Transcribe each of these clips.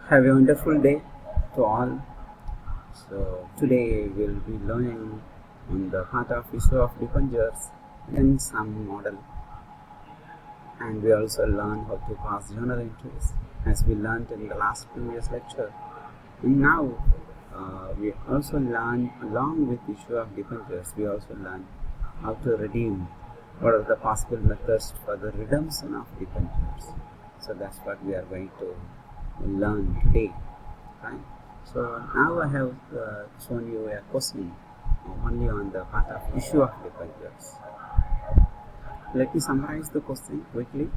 Have a wonderful day to all. So today we'll be learning on the part of issue of debentures in some model, and we also learn how to pass journal entries as we learned in the last previous lecture. And now we also learn along with issue of debentures, we also learn how to redeem. What are the possible methods for the redemption of debentures? So that's what we are going to learn today. Right. So now I have shown you a question only on the part of issue of debentures. Let me summarize the question quickly.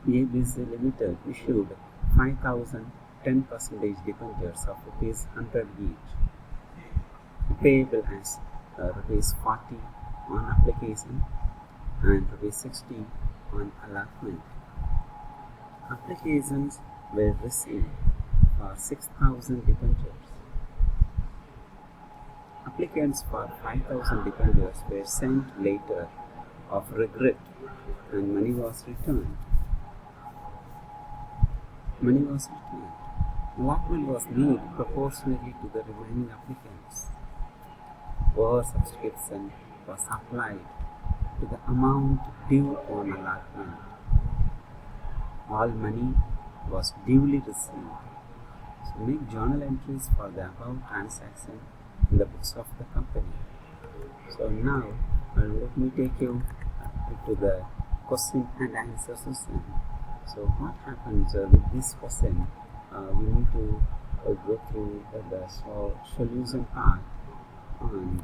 ABC Limited issued 5,000 10% debentures of rupees 100 each, payable as rupees 40 on application and rupees 60 on allotment. Applications were received for 6,000 debentures. Applicants for 5,000 debentures were sent later of regret and money was returned. Allotment was made proportionally to the remaining applicants. Oversubscription was applied to the amount due on allotment. All money was duly received. So make journal entries for the above transaction in the books of the company. So now let me take you to the question and answer session. So what happens with this question? We need to go through the solution part. Right?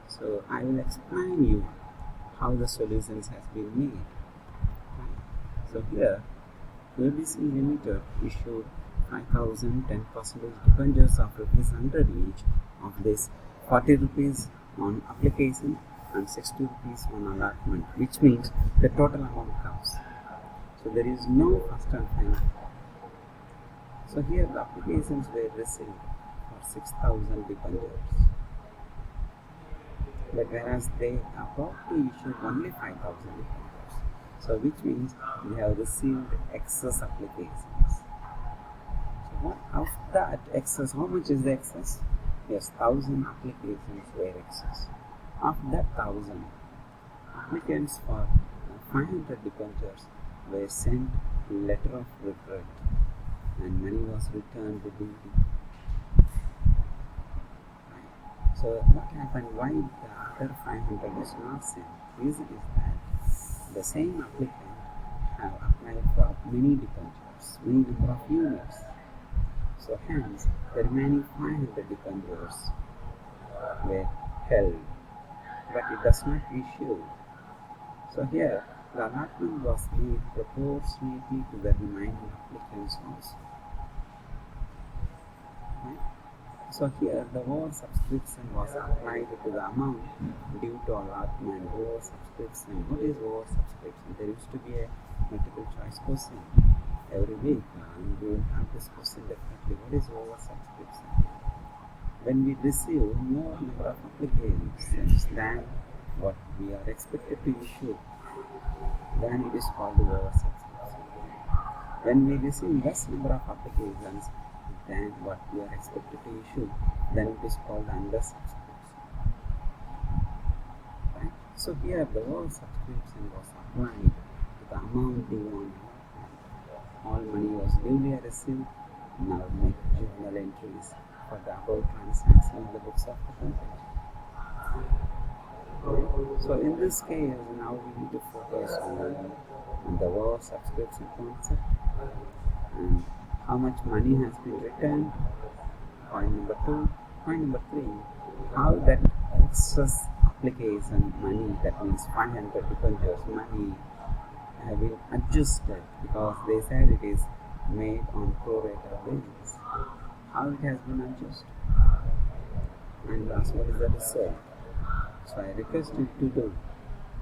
So I will explain you how the solutions has been made. Right? So here ABC Limited issued 5,000 10% debentures of rupees 100 each. Of this, 40 rupees on application and 60 rupees on allotment, which means the total amount comes. So there is no first and final. So here the applications were received for 6,000 debentures, but whereas they are about to issue only 5,000 debentures. So which means we have received excess applications. So what of that excess? How much is the excess? Yes, 1,000 applications were excess. Of that 1,000, applicants for 500 debentures were sent letter of regret and money was returned to duty. Right. So what happened? Why the other 500 is not sent? Reason is that the same applicant have applied for many debentures, many number of units. So hence the remaining 500 debentures were held, but it does not issue. So here the allotment was made proportionately to the remaining applicants also. Right? So here the oversubscription was applied to the amount due to allotment. Oversubscription. What is oversubscription? There used to be a multiple choice question every week, and we will have this question definitely. What is oversubscription? When we receive more number of applications than what we are expected to issue, then it is called oversubscription. When we receive less number of applications than what we are expected to issue, then it is called undersubscription. Right? So here the oversubscription was applied to the amount due on allotment. All money was duly received. Now make journal entries for the above transaction in the books of the company. So in this case, now we need to focus on the oversubscription concept and how much money has been returned. Point number 2. Point number 3. How that excess application money, that means 500 debentures money, have been adjusted because they said it is made on pro rata basis. How it has been adjusted, and last, what is the result? So I request you to do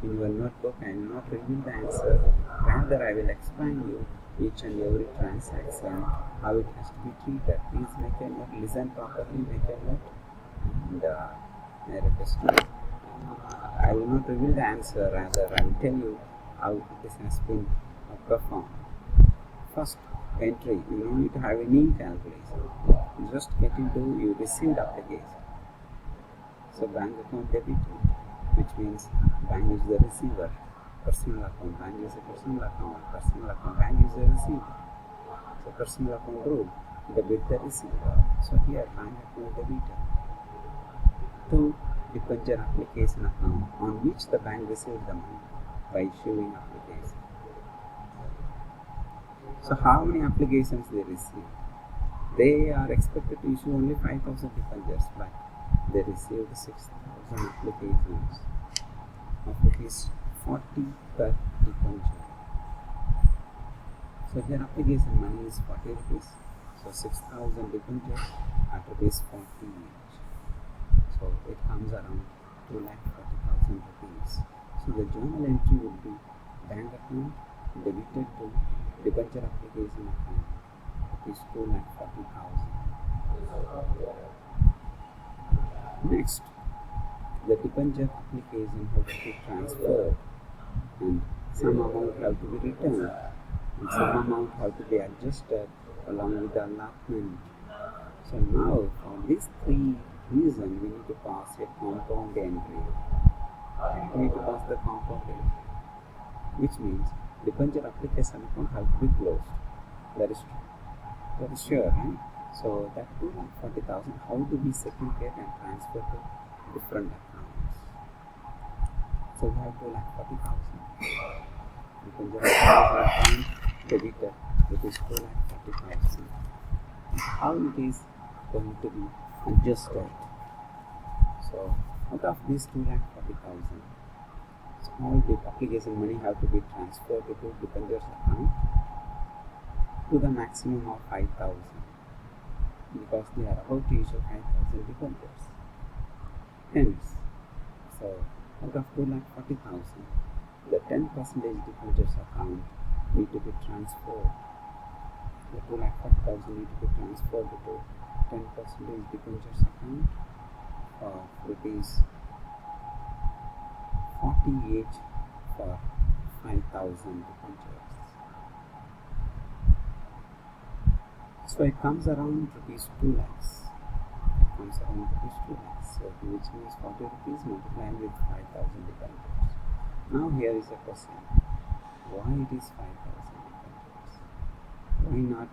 in your notebook. I will not reveal the answer, rather I will explain you each and every transaction, how it has to be treated. Please make a note, listen properly, make a note, and I request you. I will not reveal the answer, rather I will tell you how this has been performed. first entry, you don't need to have any calculation. You just get into you received application. So bank account debited, which means bank is the receiver. Personal account, bank is a personal account. Personal account, bank is the receiver. So personal account rule, debit the receiver. So here bank account debited to debenture application account on which the bank received the money by issuing application. So how many applications they receive? They are expected to issue only 5,000 debentures, but they received 6,000 applications of rupees 40 per debenture. So here application money is 40 rupees. So 6,000 debentures at rupees 40 each. So it comes around 2,40,000 rupees. So the journal entry would be bank account debited to debenture application account rupees 2,40,000. Next, the debenture application has to be transferred and some amount have to be returned and some amount have to be adjusted along with the allotment. So now for these three reasons we need to pass a compound entry. We need to pass the compound entry, which means debenture application account have to be closed. That is sure, right? So that 2,40,000 how do we segregate and transfer to different accounts? So we have 2,40,000. Debenture application account debited, which is 2,40,000. How it is going to be adjusted? So out of this 2,40,000, all the application money have to be transferred to debentures account to the maximum of 5,000 because they are about to issue 5,000 debentures. Hence, so out of 2,40,000, the 10% debentures account need to be transferred. The 2,40,000 need to be transferred to 10% debentures account of rupees 40 each for 5,000 debentures. So it comes around rupees 2 lakhs. It comes around rupees 2 lakhs. So which means 40 rupees multiplied with 5,000 debentures. Now here is a question. Why it is 5,000 debentures? Why not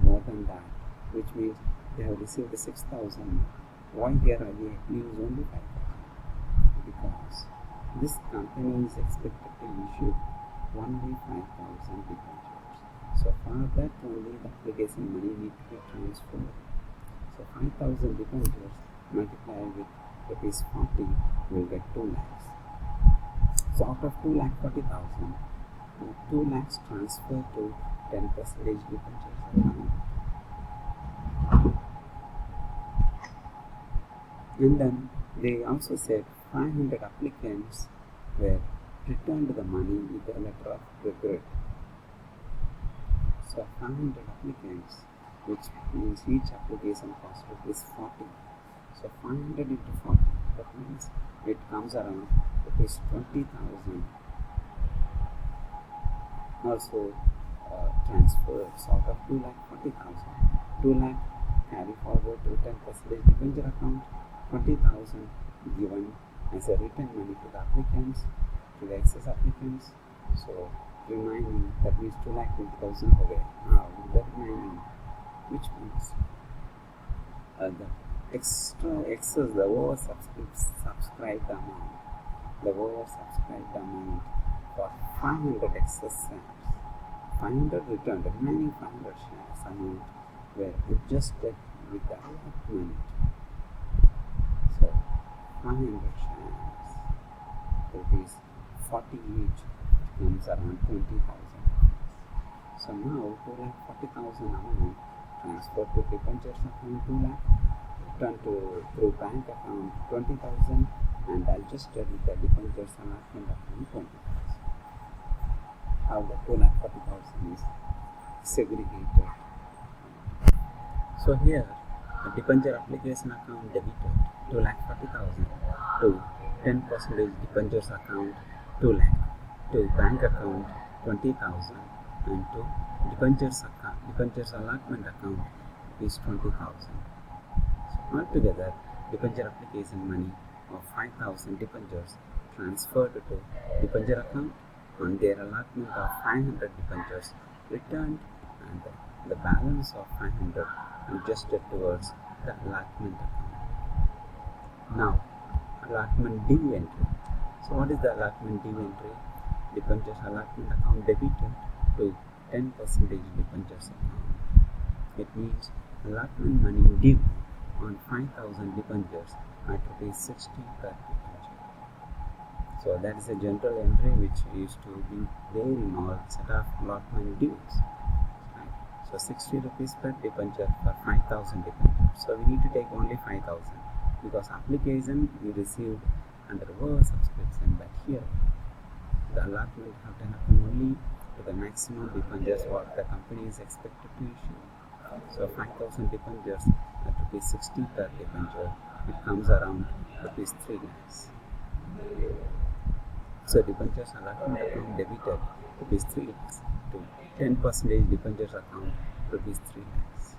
more than that? Which means they have received 6,000. Why here are they use only 5,000? Because this company is expected to issue only 5,000 debentures. So for that only the application money need to be transferred. So 5,000 debentures multiplied with rupees 40 will get 2 lakhs. So out of 2,40,000, 2 lakhs transferred to 10% debentures account. And then they also said 500 applicants were returned the money with a letter of regret. So 500 applicants, which means each application cost rupees 40. So 500 into 40, that means it comes around rupees 20,000. Also transferred. So out of 2,40,000, 2 lakh carry forward to 10% debenture account, 20,000 given as a return money to the applicants, to the excess applicants. So remaining, that means 2,20,000 away. Now the remaining, which means the excess, the oversubscribed amount, for 500 excess shares, 500 returned, the remaining 500 shares amount were adjusted with the allotment. So 500 shares, rupees 40 each, comes around 20,000. So now 2,40,000 amount transferred to debentures account 2 lakh, returned through bank account 20,000 and adjusted with the debentures allotment account 20,000. How the 2,40,000 is segregated. So here the debenture application account debited 2,40,000 to 10% debentures account 2 lakh, to bank account 20,000 and to debentures allotment account is 20,000. So altogether, debenture application money of 5,000 debentures transferred to debenture account on their allotment of 500 debentures returned, and the balance of 500 adjusted towards the allotment account. Now, allotment due entry. So what is the allotment due entry? Debentures allotment account debited to 10% debentures account. It means allotment money due on 5,000 debentures at rupees 60 per debenture. So that is a general entry which used to be there in all set of allotment dues. Right? So 60 rupees per debenture for 5,000 debentures. So we need to take only 5,000 because application we received under oversubscription, but here the allotment have to happen only to the maximum debentures what the company is expected to issue. So 5,000 debentures at rupees 60 per debenture, it comes around rupees 3 lakhs. So debentures allotment account debited rupees 3 lakhs to 10% debentures account rupees 3 lakhs.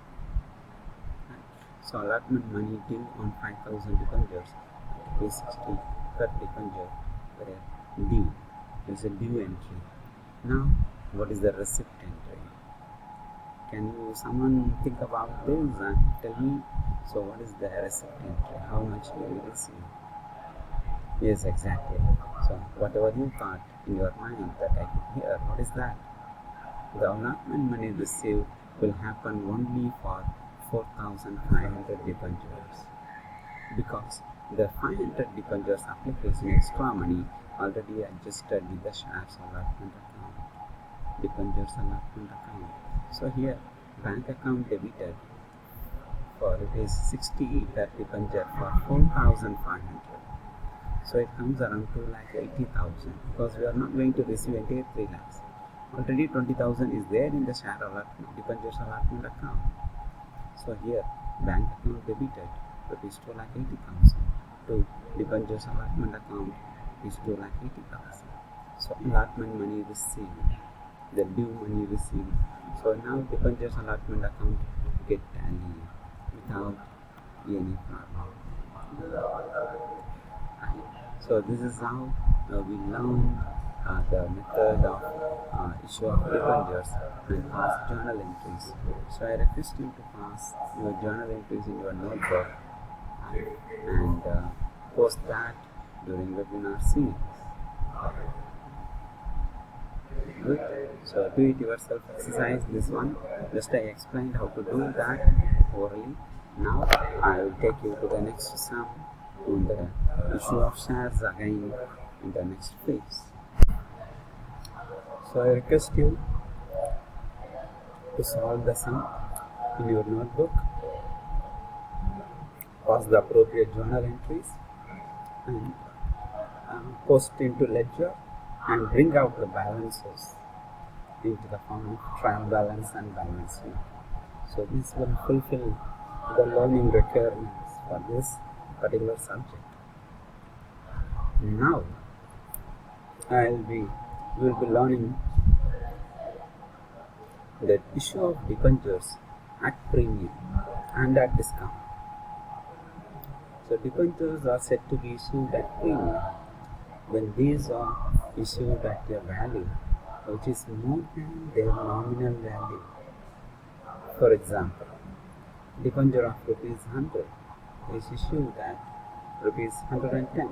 So allotment money due on 5,000 debentures at rupees 60 per debenture were due. There is a due entry. Now, what is the receipt entry? Can you someone think about this and tell me? So what is the receipt entry? How much do we receive? Yes, exactly. So whatever you thought in your mind that I could hear, what is that? The allotment money received will happen only for 4,500 debentures because the 500 debentures application extra money already adjusted with the shares allotment account, debentures allotment account. So here bank account debited for it is 60 per debenture for 4,500. So it comes around 2,80,000 because we are not going to receive entire 3 lakhs. Already 20,000 is there in the share allotment, debentures allotment account. So here bank account debited rupees 2,80,000 to debentures allotment account is 2,80,000. So allotment money received, the due money received. So now debentures allotment account get tallied without any problem. So this is how we learn the method of issue of debentures and pass journal entries. So I request you to pass your journal entries in your notebook and post that during webinar series. Good. So do it yourself exercise this one. Just I explained how to do that orally. Now I will take you to the next sum on the issue of shares again in the next phase. So I request you to solve the sum in your notebook, pass the appropriate journal entries and post into ledger and bring out the balances into the form of trial balance and balance sheet. So this will fulfill the learning requirements for this particular subject. Now we will be learning the issue of debentures at premium and at discount. So debentures are said to be issued at premium when these are issued at a value which is more than their nominal value. For example, debenture of rupees 100 is issued at rupees 110.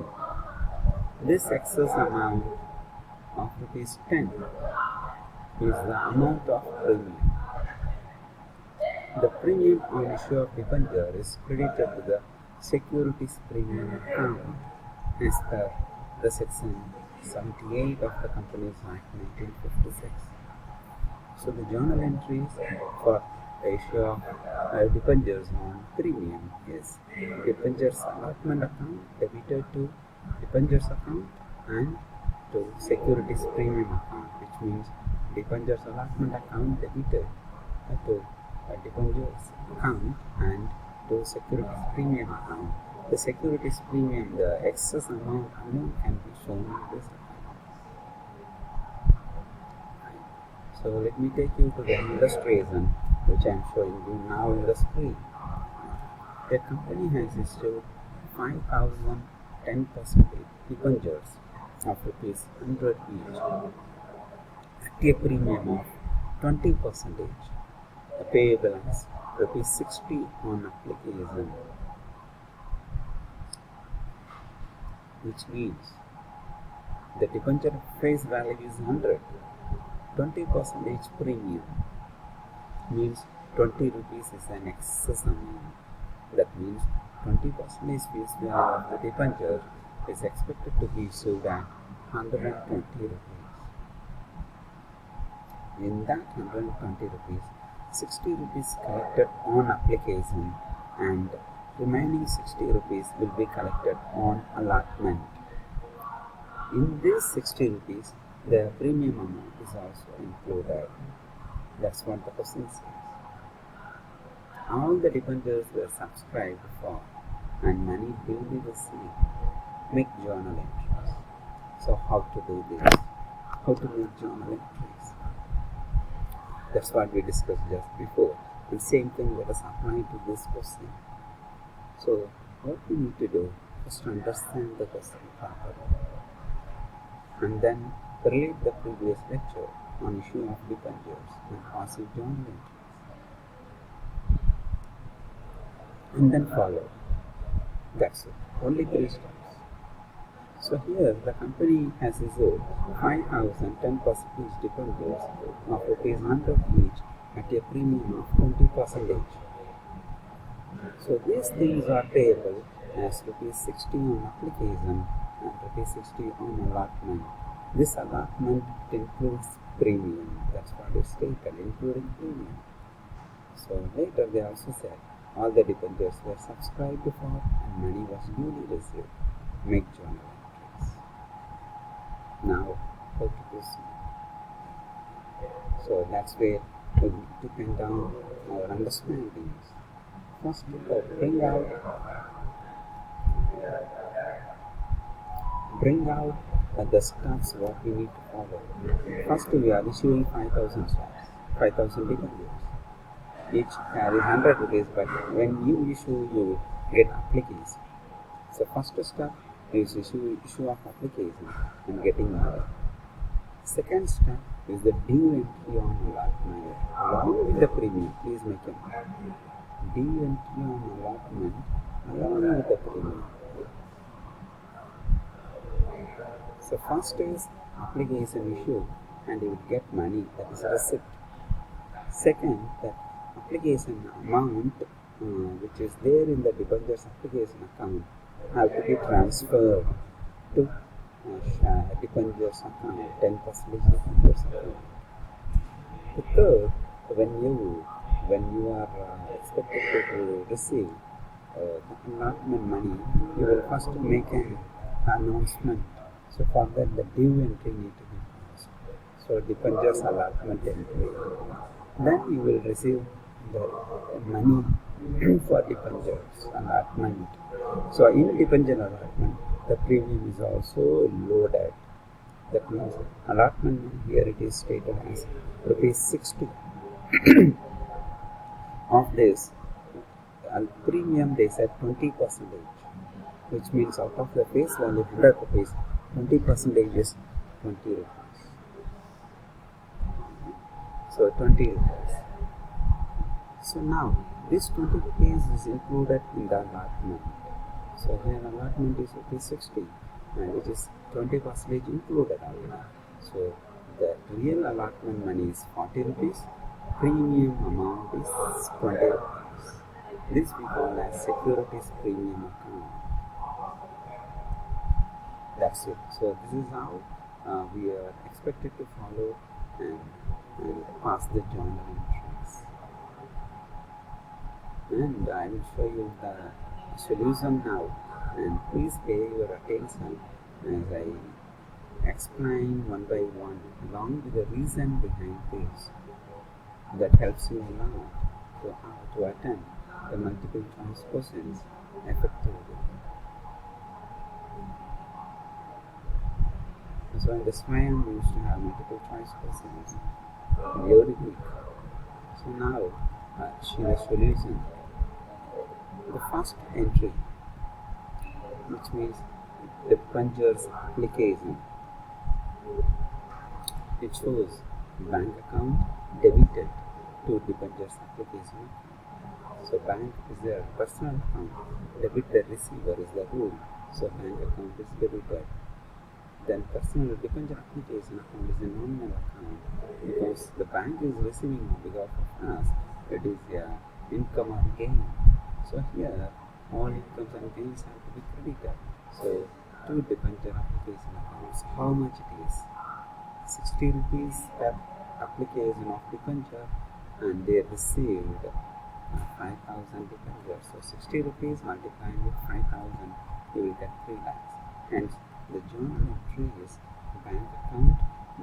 This excess amount of rupees 10 is the amount of premium. The premium on issue of debenture is credited to the securities premium account as per the section 78 of the Companies Act 1956. So the journal entries for the issue of debentures on premium is debentures allotment account debited to debentures account and to securities premium account, which means debentures allotment account debited to debentures account and to securities premium account. The securities premium, the excess amount can be shown in this account. So let me take you to the illustration which I am showing you now in the screen. The company has issued 5,000 10% debentures of rupees 100 each at a premium of 20%, payable as rupees 60 on application, which means the debenture face value is 100. 20% premium means 20 rupees is an excess amount. That means 20% face value of the debenture is expected to be issued at 120 rupees. In that 120 rupees, 60 rupees collected on application and remaining 60 rupees will be collected on allotment. In this 60 rupees, the premium amount is also included. That's what the question says. All the debentures were subscribed for and money will be received. Make journal entries. So how to do this? How to make journal entries? That's what we discussed just before. The same thing let us apply to this question. So what we need to do is to understand the question properly and then relate the previous lecture on issue of debentures and passive journal entries. And then follow. That's it. Only 3 steps. So here the company has issued 5,000 10% debentures of rupees 100 each at a premium of 20%. So these things are payable as rupees 60 on application and rupees 60 on allotment. This allotment includes premium. That's what is stated, including premium. So later they also said all the debentures were subscribed for and money was duly received. Make journal entries. Now, how to proceed? So that's where we depend down our understandings. First, bring out the steps what we need to follow. First, we are issuing 5,000 shares, 5,000 debentures. Each carries 100 rupees, but when you issue, you get application. So first step is issue of application and getting money. Second step is the due entry on allotment along with the premium. Please make a note. Due entry on allotment along with the premium. So first is application issue and you will get money, that is receipt. Second, that application amount which is there in the debentures application account have to be transferred to debentures account, 10% debentures account. The third, when you are expected to receive the allotment money, you will first make an announcement. So for that the due entry need to be passed. So debentures allotment entry. Then you will receive the money for debentures allotment. So in debenture allotment, the premium is also loaded. That means allotment here it is stated as rupees 60. Of this premium they said 20%, which means out of the face value 100 rupees, 20% is 20 rupees. So 20 rupees. So now this 20 rupees is included in the allotment. So here allotment is rupees 60 and it is 20% included already. So the real allotment money is 40 rupees. Premium amount is 20 rupees. This we call as securities premium account. That's it. So this is how we are expected to follow and pass the journal entries. And I will show you the solution now, and please pay your attention as I explain one by one along with the reason behind this. That helps you a lot to how to attempt the multiple choice questions effectively. So in this way I used to have multiple choice questions very weak. So now, see the solution. The first entry, which means the puncher's application, it shows bank account debited to the puncher's application. So bank is their personal account, debit the receiver is the rule. So bank account is debited. Then personal debenture application account is a nominal account because the bank is receiving on behalf of us. It is income or gain. So here all incomes and gains have to be credited. So two debenture application accounts, how much it is? 60 rupees per application of debenture, and they received 5,000 debentures. So 60 rupees multiplied with 5,000, you will get 3 lakhs. Hence, the journal entry is bank account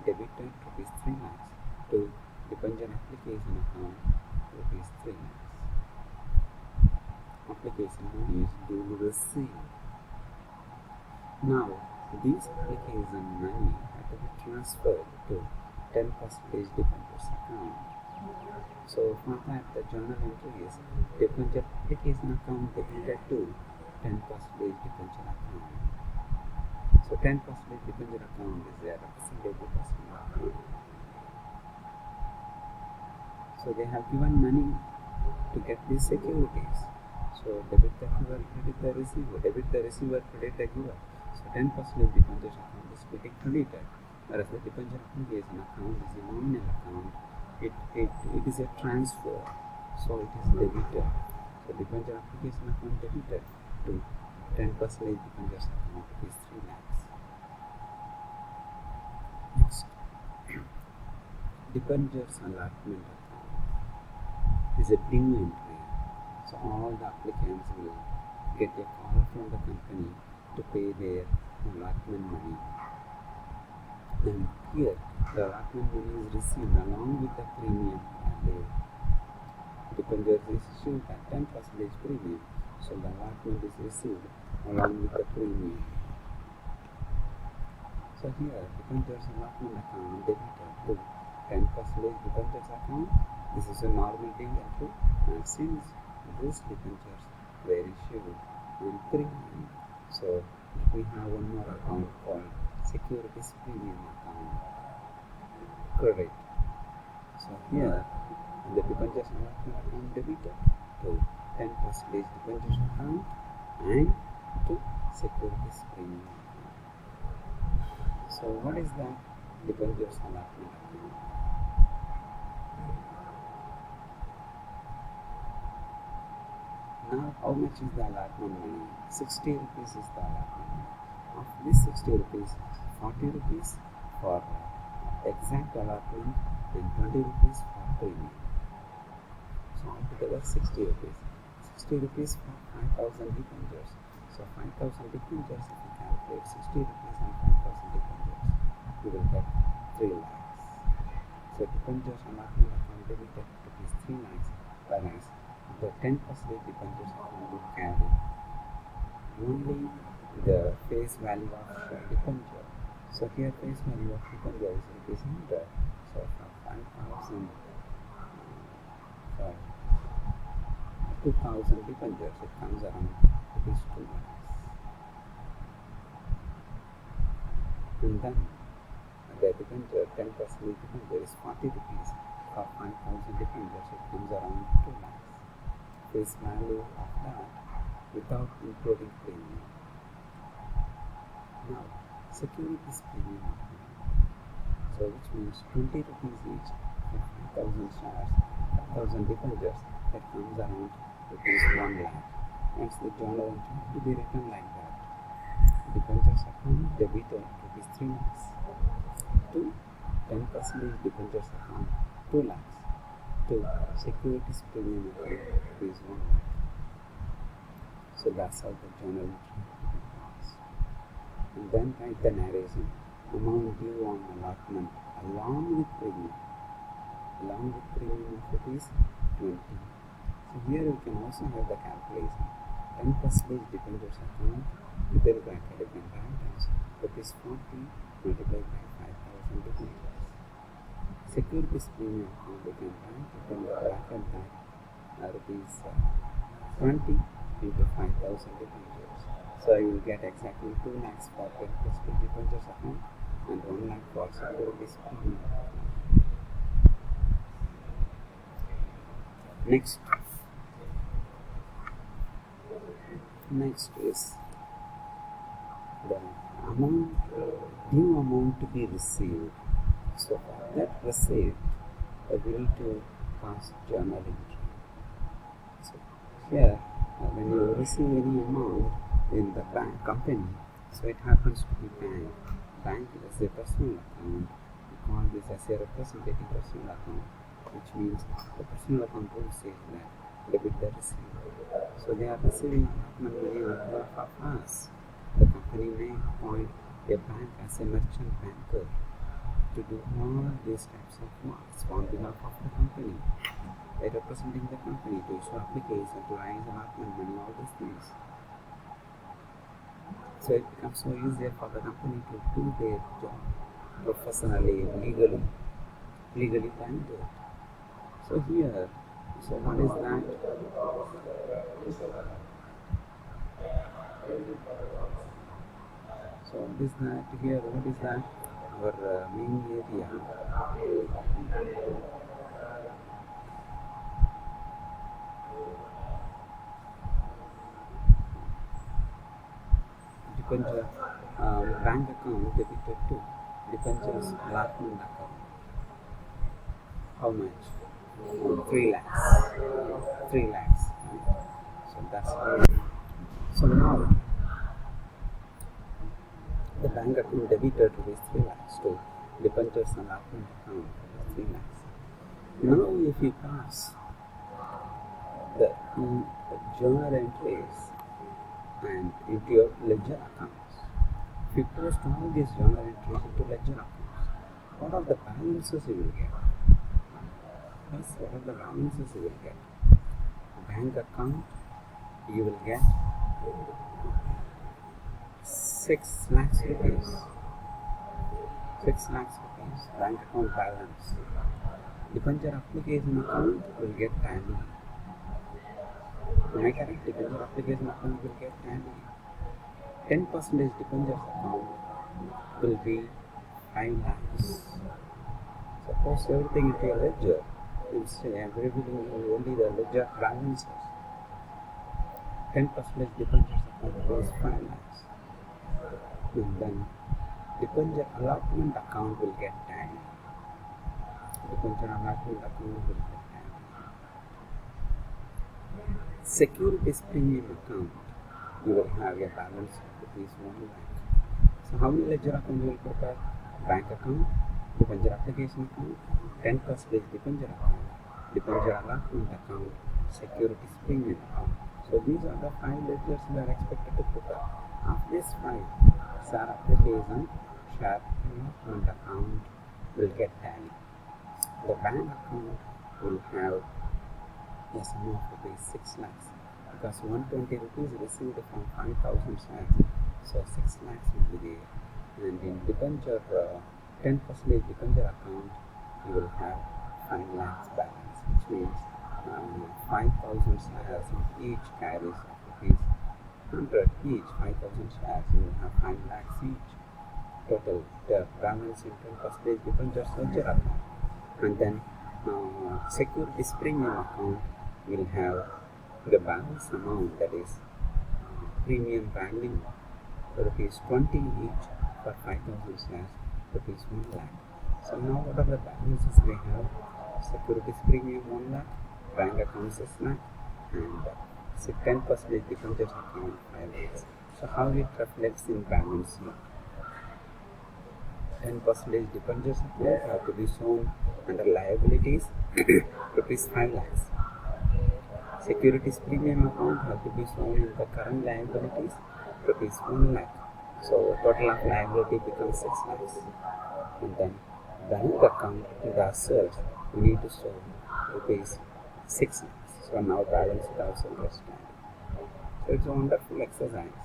debited rupees 3 lakhs to debenture application account rupees 3 lakhs. Application money is due received. Now, these application money have to be transferred to 10% debentures account. So for that, the journal entry is debenture application account debited to 10% debenture account. So 10% debenture account is a representative personal account. So they have given money to get these securities. So debit the giver, credit the receiver, debit the receiver, credit the giver. So 10% debenture account is getting credited, whereas the debenture application account is a nominal account. It is a transfer, so it is debited. So debenture application account debited to 10% debentures account is 3 lakhs. Next, debentures allotment account is a due entry. So all the applicants will get a call from the company to pay their allotment money. And here, the allotment money is received along with the premium, and the debentures is issued at 10% premium. So the allotment is received along with the premium. So here, debentures allotment account debited to 10% debentures account. This is a normal due entry, and since these debentures were issued on premium, so we have one more account called securities premium account credit. So here the debentures allotment account debited to 10% debentures account and to securities premium account. So what is that debentures allotment account? Now how much is the allotment money? 60 rupees is the allotment money. Of this 60 rupees, 40 rupees for exact allotment and 20 rupees for premium. So altogether 60 rupees. 60 rupees for 5,000 debentures. So 5,000 debentures, if you calculate 60 rupees and 5,000 debentures, you will get 3 lakhs. So debentures allotment account debited rupees 3 lakhs, whereas the 10% debentures account will carry only the face value of debenture. So here face value of debenture is rupees 100. So for 5,000, for 2,000 debentures, it comes around rupees 2 lakhs. And then the debenture, 10% debenture is 40 rupees. For 5,000 debentures, it comes around 2 lakhs. Face value of that without including premium. Now, securities premium account. So which means 20 rupees each for 5,000 shares, 5,000 debentures, that comes around rupees 1 lakh. Hence the journal entry to be written like that. Debentures account debited rupees 3 lakhs to 10% debentures account 2 lakhs to securities premium account rupees 1 lakh. So that's how the journal entry is. And then write the narration. Amount due on allotment along with premium of rupees 20. So here we can also have the calculation. 10% debentures account within bracket you can write as rupees 40 multiplied by 5,000 debentures. Securities premium account you can write it in the bracket that rupees 20 into 5,000 debentures. So you will get exactly 2 lakhs for 10 plus 2 debentures account and 1 lakh for securities premium. Next is the amount, due amount to be received. So for that receipt, we need to pass journal entry. So here, when you receive any amount in the bank company, so it happens to be bank. Bank is a personal account. We call this as a representative personal account, which means the personal account rule says that debit the receipt. So they are receiving money on behalf of us. The company may appoint a bank as a merchant banker to do all these types of works on behalf of the company. They are representing the company to issue application, to raise allotment money, all these things. So it becomes so easier for the company to do their job professionally, legally can do it. So here, so what is that? So what is that here? What is that? Our main area. Debenture bank account debited to debentures allotment account. How much? 3 lakhs. 3 lakhs. So that's all. So now the bank account debited to 3 lakhs to debentures allotment account 3 lakhs. Now if you pass the journal entries and into your ledger accounts, if you post all these journal entries into ledger accounts, what are the balances you will get? Yes, what are the balances you will get? Bank account, you will get 6 lakhs rupees. 6 lakhs rupees bank account balance. Debenture application account will get tally. Am I correct? Debenture application account will get tally. 10% debentures account will be 5 lakhs. Suppose everything into a ledger, you say everything only the ledger balances. 10% debentures account is 5 lakhs. And then debenture allotment account will get tally. Debenture allotment account will get tally. Securities premium account, you will have a balance of rupees 1 lakh. So how many ledger account you will prepare? Bank account, debenture application account, 10% debenture account, debenture allotment account, securities premium account. So these are the 5 ledgers we are expected to prepare. Of these 5, share application, share allotment account will get tally. The bank account will have a sum of rupees 6 lakhs because 120 rupees received from 5,000 shares, so 6 lakhs will be there. And in debenture 10% debenture account, you will have 5 lakhs balance, which means 5,000 shares each carries rupees 100 each. 5,000 shares, you will have 5 lakhs each. Total the balance in 10% debentures ledger account. And then securities premium account will have the balance amount, that is premium value rupees 20 each for 5,000 shares, rupees 1 lakh. So now what are the balances we have? Securities premium 1 lakh, bank account 6 lakh, and 10% debentures account 5 lakhs. So how it reflects in balance sheet? 10% debentures account have to be shown under liabilities rupees 5 lakhs. Securities premium account have to be shown in the current liabilities rupees 1 lakh. So total of liability becomes 6 lakhs. And then bank account in the assets, we need to show rupees 6 lakhs. So now balance it also understand. So it's a wonderful exercise,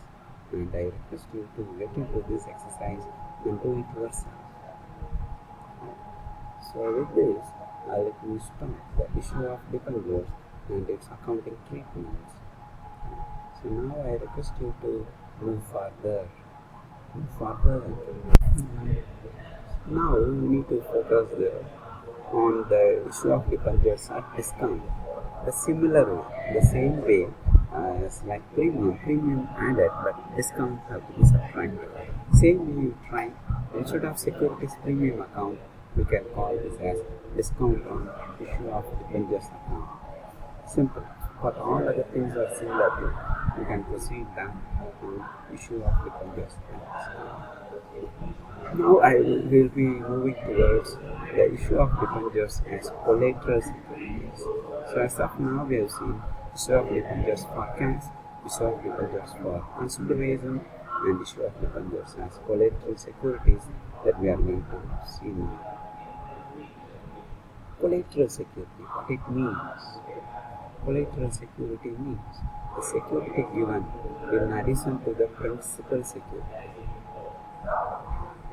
and I request you to get into this exercise and do it yourself. So with this, let me start the issue of debentures and its accounting treatments. So now I request you to move further. Move forward. Now we need to focus on the issue of debentures at discount. The similar way, the same way as like premium added, but discount have to be subtracted. Same way you try, instead of securities premium account, we can call this as discount on issue of debentures account. Simple. But all other things are similar to, we can proceed that on issue of debentures account. Now I will be moving towards the issue of debentures as collateral securities. So as of now we have seen issue of debentures for cash, issue of debentures for consideration, and issue of debentures as collateral securities that we are going to see now. Collateral security, what it means? Collateral security means the security given in addition to the principal security.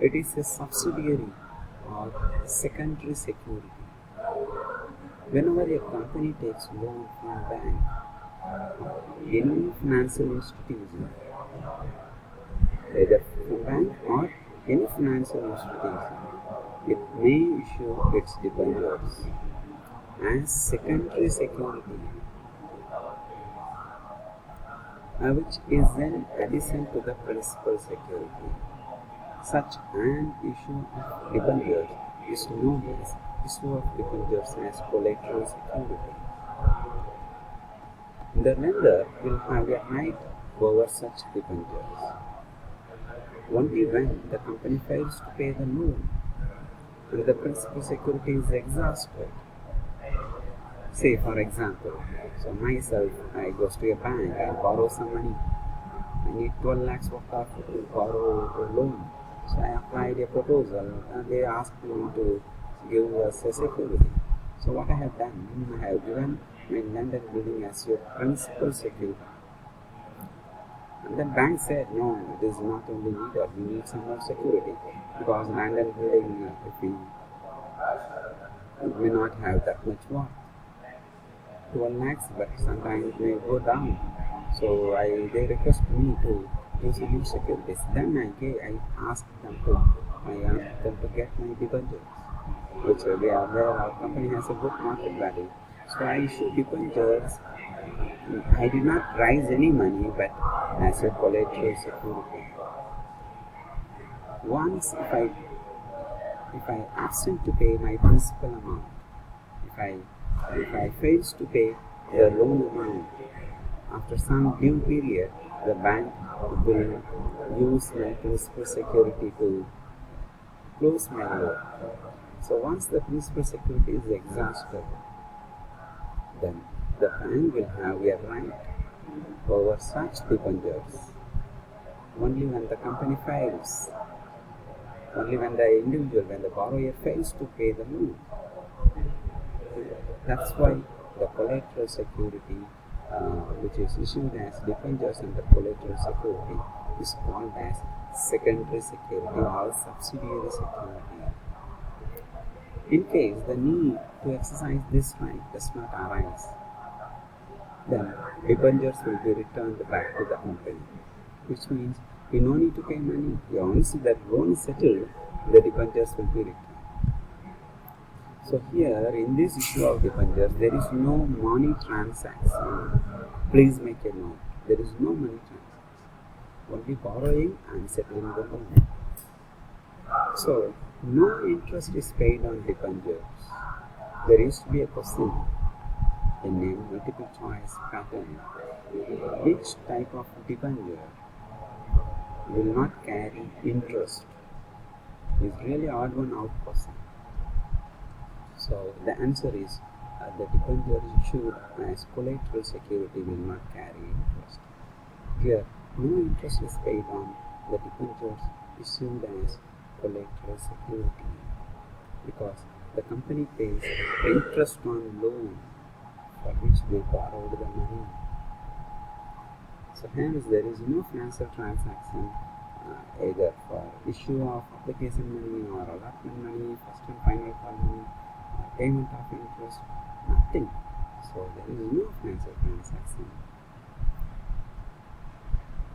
It is a subsidiary or secondary security. Whenever a company takes loan from bank or any financial institution, either from bank or any financial institution, it may issue its debentures as secondary security, which is in addition to the principal security. Such an issue of debentures is known as issue of debentures as collateral security. The lender will have a right over such debentures only when the company fails to pay the loan and the principal security is exhausted. Say for example, so myself, I goes to a bank, I borrow some money. I need 12 lakhs worth of borrow a loan. So I applied a proposal and they asked me to give us a security. So what I have done, I have given my land and building as your principal security. And then bank said, no, it is not only needed, we need some more security because land and building, if we may not have that much worth. 12 lakhs, but sometimes it may go down. So they request me to use new securities. Then I asked them to get my debentures, which where our company has a good market value. So I issued debentures. I did not raise any money, but as a collateral security. Once if I absent to pay my principal amount, if I fails to pay the loan amount, after some due period, the bank will use my principal security to close my loan. So once the principal security is exhausted, then the bank will have a right over such debentures only when the company fails, only when the borrower fails to pay the loan. That's why the collateral security, which is issued as debentures under collateral security, is called as secondary security or subsidiary security. In case the need to exercise this right does not arise, then debentures will be returned back to the company, which means you no need to pay money. Once that loan is settled, the debentures will be returned. So here in this issue of debentures, there is no money transaction. Please make a note. There is no money transaction. Only borrowing and settling the loan. So no interest is paid on debentures. There used to be a question in a multiple choice pattern. Which type of debenture will not carry interest? Is really odd one out question. So the answer is the debenture issued as collateral security will not carry interest. Here, no interest is paid on the debentures issued as collateral security because the company pays interest on loan for which they borrowed the money. So hence there is no financial transaction either for issue of application money or allotment money, first and final call money, payment of interest, nothing. So there is no financial transaction.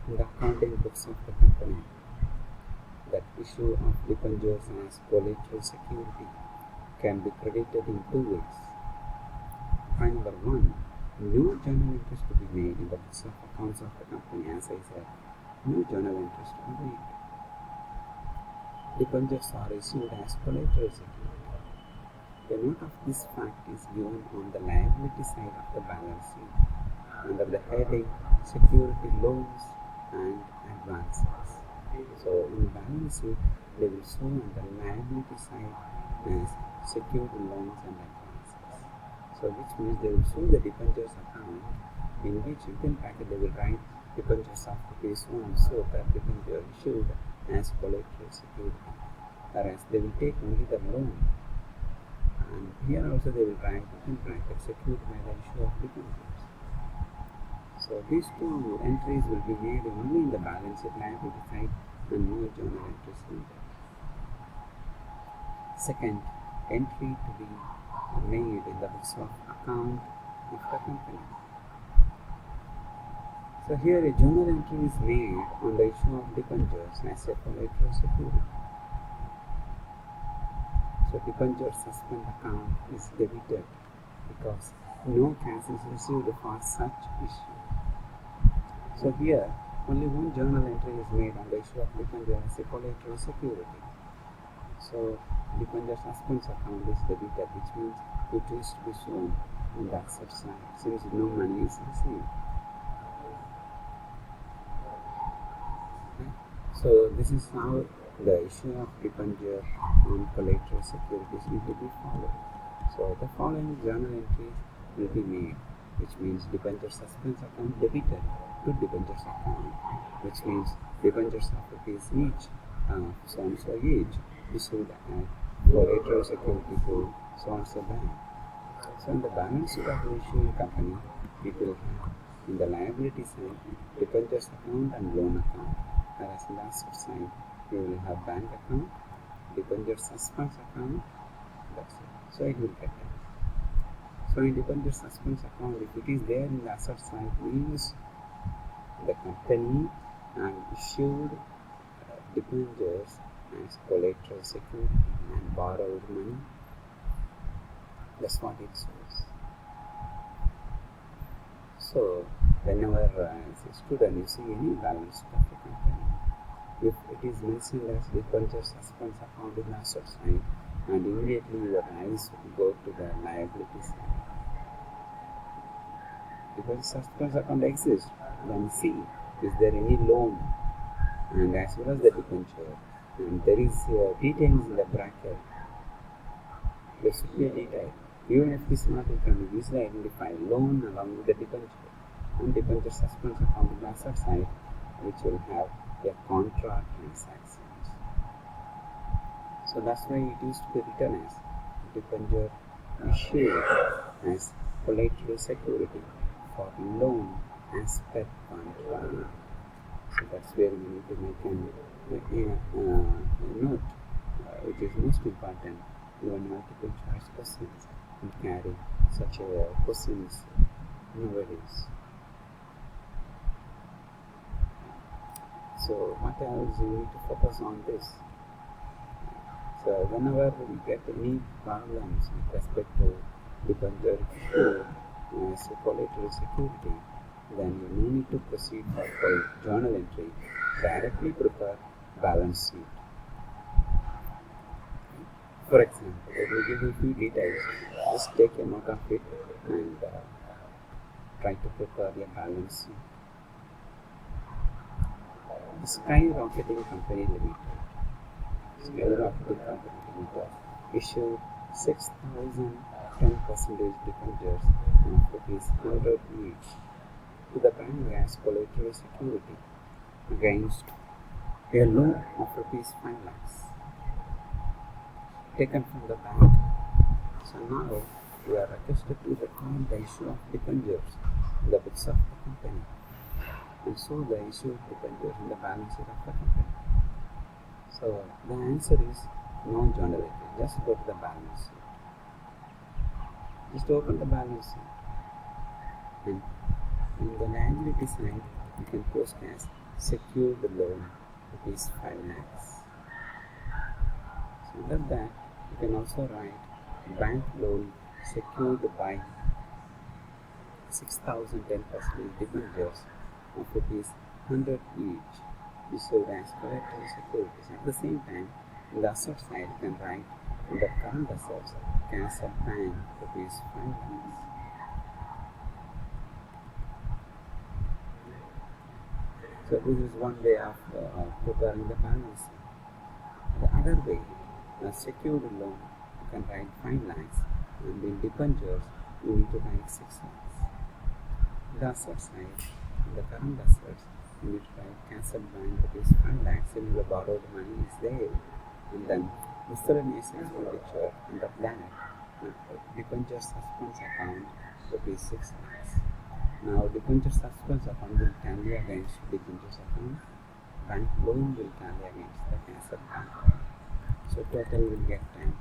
In the accounting books of the company, that issue of debentures as collateral security can be credited in two ways. Point number one, no journal interest to be made in the books of accounts of the company. As I said, no journal interest to be made. Debentures are issued as collateral security. A note of this fact is given on the liability side of the balance sheet under the heading Security Loans and Advances. So in balance sheet, they will show on the liability side as secured loans and advances. So which means they will show the debentures account in which within bracket they will write debentures of rupees 1, so that debenture issued as collateral security. Whereas they will take only the loan, and here also they will write within bracket secured by the issue of debentures. So these two entries will be made only in the balance sheet liability side and no journal entries needed. Second, entry to be made in the books of account of the company. So here a journal entry is made on the issue of debentures as a collateral security. So debenture suspend account is debited because no cash is received for such issue. So here only one journal entry is made on the issue of debenture as a collateral security. So debenture suspense account is debited, which means it is to be shown on the asset side since no money is received. Okay. So this is how the issue of debenture on collateral securities need to be followed. So the following journal entries will be made, which means debenture suspense account debited to debentures account, which means debentures of rupees each, so and so each, issued as collateral security to so and so bank. So in the balance sheet of the issuing company, it will have in the liability side debentures account and loan account, whereas in the asset side you will have bank account, debenture suspense account, that's it. So it will get that. So in debenture suspense account, if it is there in the asset side, means the company issued debentures as collateral security and borrowed money. That's what it shows. So whenever as a student you see any balance sheet of a company, if it is mentioned as debenture suspense account in the asset side, and immediately your eyes will go to the liability side. Because suspense account exists, then see is there any loan, and as well as the debenture, and there is details in the bracket. There should be a detail. Even if this not, you can easily identify loan along with the debenture and debenture suspense account on the asset side, which will have a contra transactions. So that's why it used to be written as debenture issued as collateral security for loan as per contra. So that's where we need to make a note, which is most important when multiple choice questions and carry such a questions nowadays. So what else you need to focus on this? So whenever we get any problems with respect to debenture issue as a collateral security, then you no need to proceed for journal entry. Directly prepare balance sheet. For example, I will give you a few details. Just take a note of it and try to prepare your balance sheet. Skyrocketing Company Limited. Skyrocketing Company Limited issued 6,000 10% debentures of ₹100 each to the bank as collateral security against a loan of ₹5 lakhs taken from the bank. So now we are requested to record the issue of debentures in the books of the company and show the issue of debentures in the balance sheet of the company. So the answer is no journal entry. Just go to the balance sheet. Just open the balance sheet, and in the liability side, you can post as secured loan, rupees 5 lakhs. So under that, you can also write bank loan secured by 6,010% debentures of rupees 100 each, issued as collateral securities. At the same time, in the asset side, you can write in the current assets cash at bank rupees 5 lakhs. So this is one way of preparing the balance. The other way, a secured loan, you can write 5 lakhs, and in debentures, you need to write 6 lakhs. The asset side, the current assets, you need to write cash at bank rupees 5 lakhs, and the borrowed money is there. And then miscellaneous expenditure under that, debenture suspense account rupees 6 lakhs. Now debenture suspense account will tally against debenture account, bank loan will tally against the cash at bank. So total will get 10.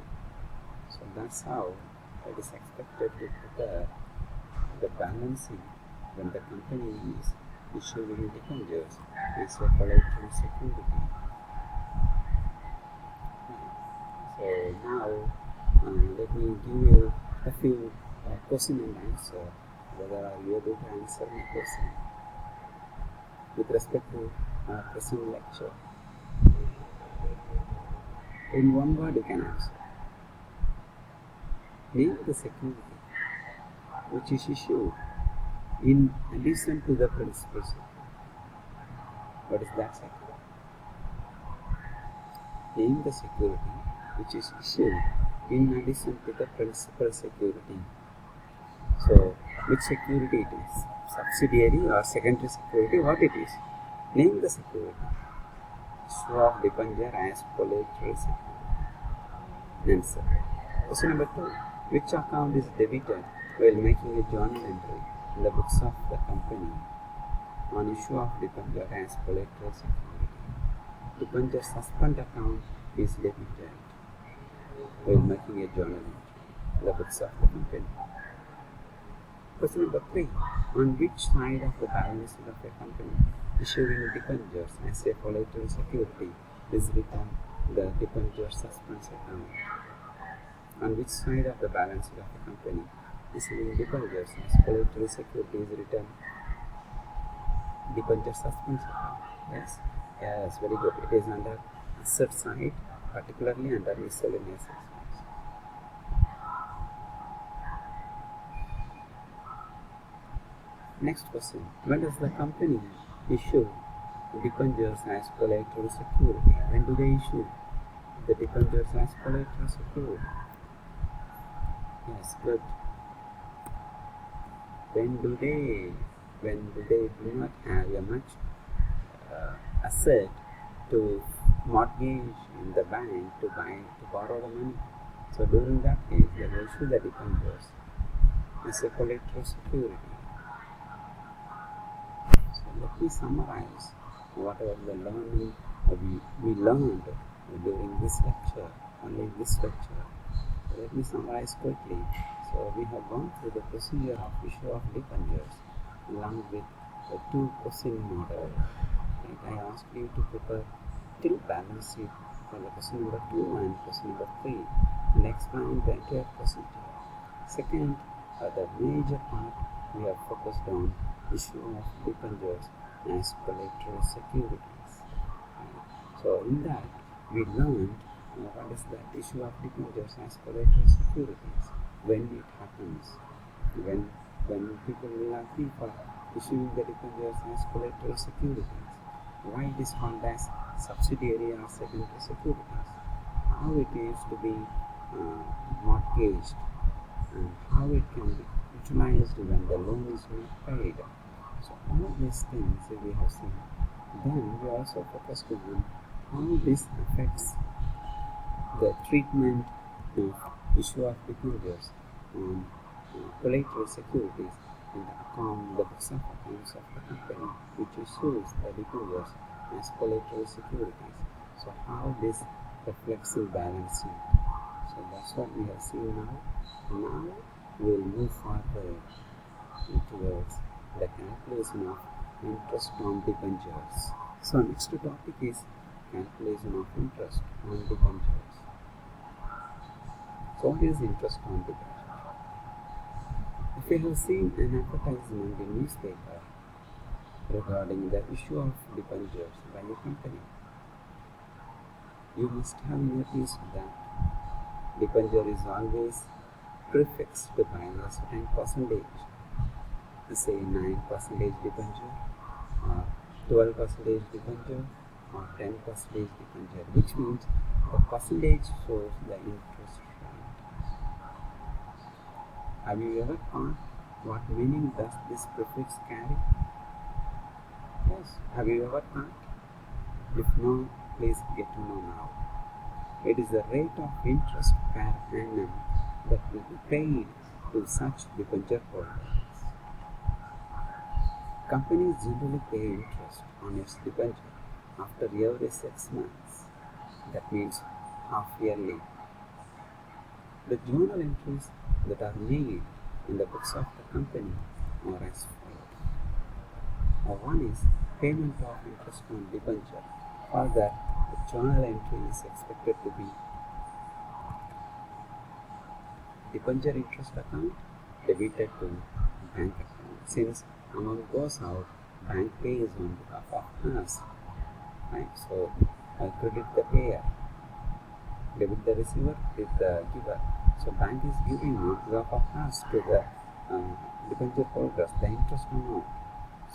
So that's how it is expected to prepare the balancing when the company is issuing debentures as a collateral security. So now let me give you a few question and answer. Whether are you able to answer my question with respect to present lecture? In one word you can answer. Name the security which is issued in addition to the principal security. What is that security? Name the security which is issued in addition to the principal security. So, which security it is? Subsidiary or secondary security? What it is? Name the security. Issue of debenture as collateral security. Answer. Question number 2. Which account is debited while making a journal entry in the books of the company on issue of debenture as collateral security? Debenture suspend account is debited while making a journal entry in the books of the company. Question number 3. On which side of the balance sheet of a company issuing debentures as a collateral security is written the debenture suspense account? On which side of the balance sheet of a company issuing debentures as collateral security is written debenture suspense account? Yes, very good. It is under asset side, particularly under miscellaneous expense. Next question. When does the company issue debentures as collateral security? When do they issue the debentures as collateral security? Yes, good. When do they do not have a much asset to mortgage in the bank to borrow the money? So during that case, they will issue the debentures as a collateral security. Let me summarize whatever the learning we learned during this lecture, only this lecture. Let me summarize quickly. So we have gone through the procedure of issue of debentures along with the 2 question models. I asked you to prepare 3 balance sheet for the question number 2 and question number 3 and explain the entire procedure. Second, the major part we have focused on issue of debentures as collateral securities. So in that we learned what is the issue of debentures as collateral securities, when it happens, when people will agree for issuing the debentures as collateral securities, why it is called as subsidiary or secondary securities, how it is to be mortgaged, and how it can be utilized when the loan is not paid. So all these things we have seen. Then we also focused on how this affects the treatment of issue of debentures on collateral securities in the books of accounts of the company which issues the debentures as collateral securities. So how this reflects in balance sheet. So that's what we have seen now. Now we'll move forward towards the calculation of interest on debentures. So next topic is calculation of interest on debentures. So what is interest on debentures? If you have seen an advertisement in newspaper regarding the issue of debentures by a company, you must have noticed that debenture is always prefixed by a certain percentage, say 9% debenture, or 12% debenture, or 10% debenture, which means the percentage shows the interest rate. Have you ever thought what meaning does this prefix carry? Yes. Have you ever thought? If no, please get to know now. It is the rate of interest per annum that will be paid to such debenture holders. Companies generally pay interest on its debenture after every 6 months. That means half yearly. The journal entries that are made in the books of the company are as follows. One is payment of interest on debenture. For that, the journal entry is expected to be debenture interest account debited to bank account. Since amount goes out, bank pays on behalf of us. Right? So I credit the payer, debit the receiver, credit the giver. So bank is giving on behalf of us to the debenture holders the interest amount.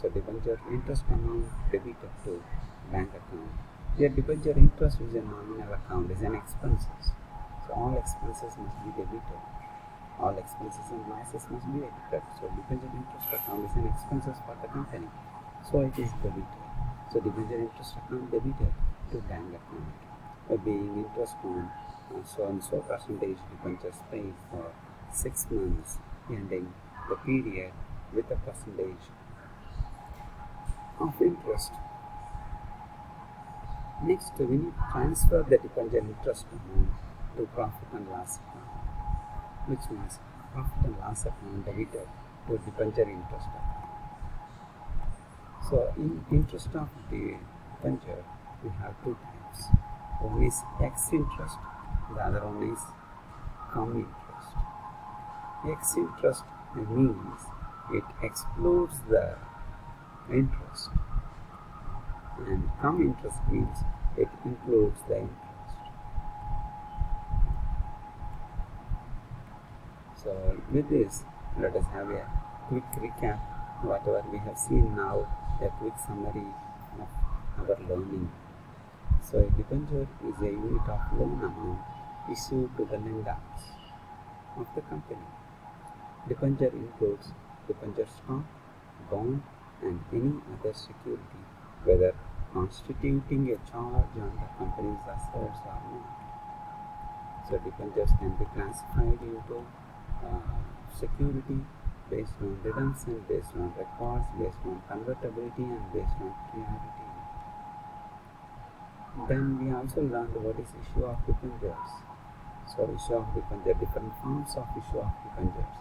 So debenture interest amount debited to bank account. Here debenture interest is a nominal account, is an expenses. So all expenses must be debited. All expenses and losses must be debited. So debenture interest account is an expenses for the company. So it is debited. So debenture interest account debited to bank account. Being interest on so and so percentage debentures paid for 6 months ending the period with a percentage of interest. Next, we need to transfer the debenture interest amount to profit and loss account, which means profit and loss account debited to debenture interest account. So, in interest of the debenture, we have two types. One is X interest, the other one is cum interest. X interest means it excludes the interest, and cum interest means it includes the interest. So with this, let us have a quick recap whatever we have seen now, a quick summary of our learning. So a debenture is a unit of loan amount issued to the lenders of the company. Debenture includes debenture stock, bond, and any other security, whether constituting a charge on the company's assets or not. So debentures can be classified into security based on redemption, based on records, based on convertibility, and based on priority. Then we also learned what is issue of debentures. So issue of debenture, different forms of issue of debentures.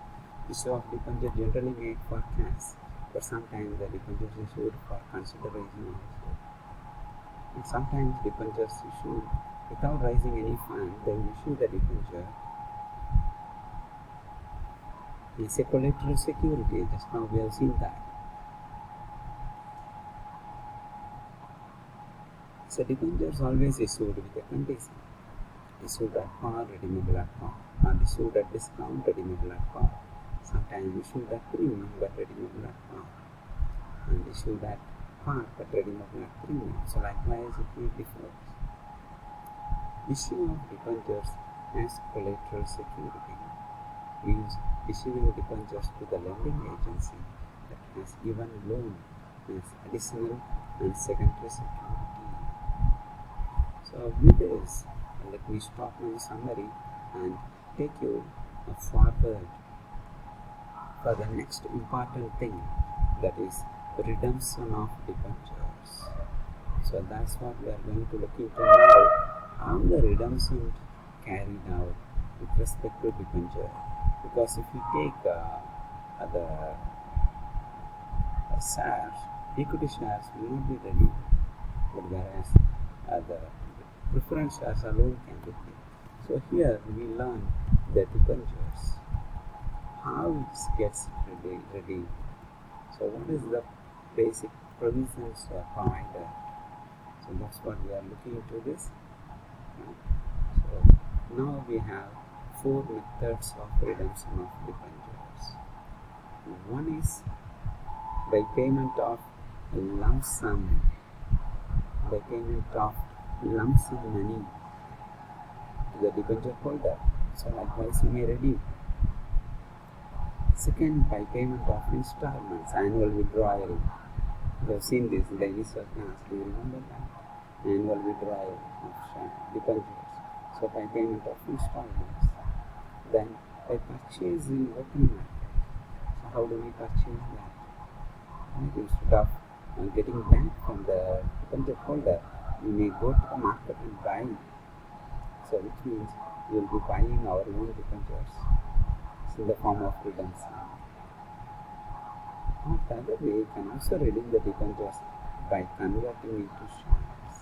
Issue of debenture generally made for cash, but sometimes the debentures issued for consideration also. And sometimes debentures issued without raising any fund, they will issue the debenture as a collateral security. Just now we have seen that. So debentures always issued with a condition. Issued at par, redeemable at par, or issued at discount, redeemable at par. Sometimes issued at premium but redeemable at par, and issued at par but redeemable at premium. So likewise it differs. Issue of debentures as collateral security means issuing debentures to the lending agency that has given loan as additional and secondary security. So with this, let me stop my summary and take you forward for the next important thing, that is redemption of debentures. So that's what we are going to look into now. How the redemption carried out with respect to debenture. Because if you take the shares, equity shares will not be ready, but whereas the preference shares alone can be ready. So here we learn the debentures, how it gets ready. So what is the basic provisions provided? So that's what we are looking into this. So now we have four methods of redemption of debentures. One is by payment of lump sum, money to the debenture holder. So likewise you may redeem. Second, by payment of installments, annual withdrawal. We have seen this in the initial class. Do you remember that? Annual withdrawal of debentures. So by payment of installments. Then by purchase in open market. So how do we purchase that? And instead of getting bank from the debenture holder, we may go to the market and buy. So which means we will be buying our own debentures in the form of redemption. Or the other way, you can also redeem the debentures by converting into shares.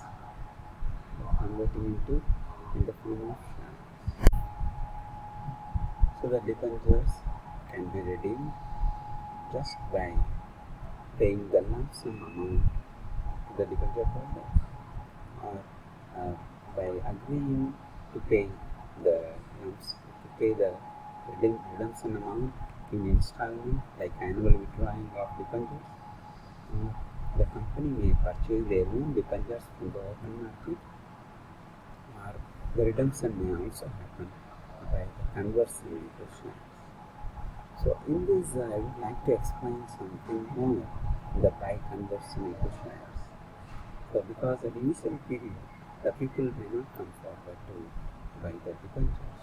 In the form of shares. So the debentures can be redeemed just by paying the lump sum amount to the debenture holder, or by agreeing to pay the redemption amount in installment, like annual withdrawing of debentures. The company may purchase their own debentures from the open market, or the redemption may also happen by the conversion into shares. So in this I would like to explain something more, the by conversion into shares. So because at the initial period the people may not come forward to buy the debentures,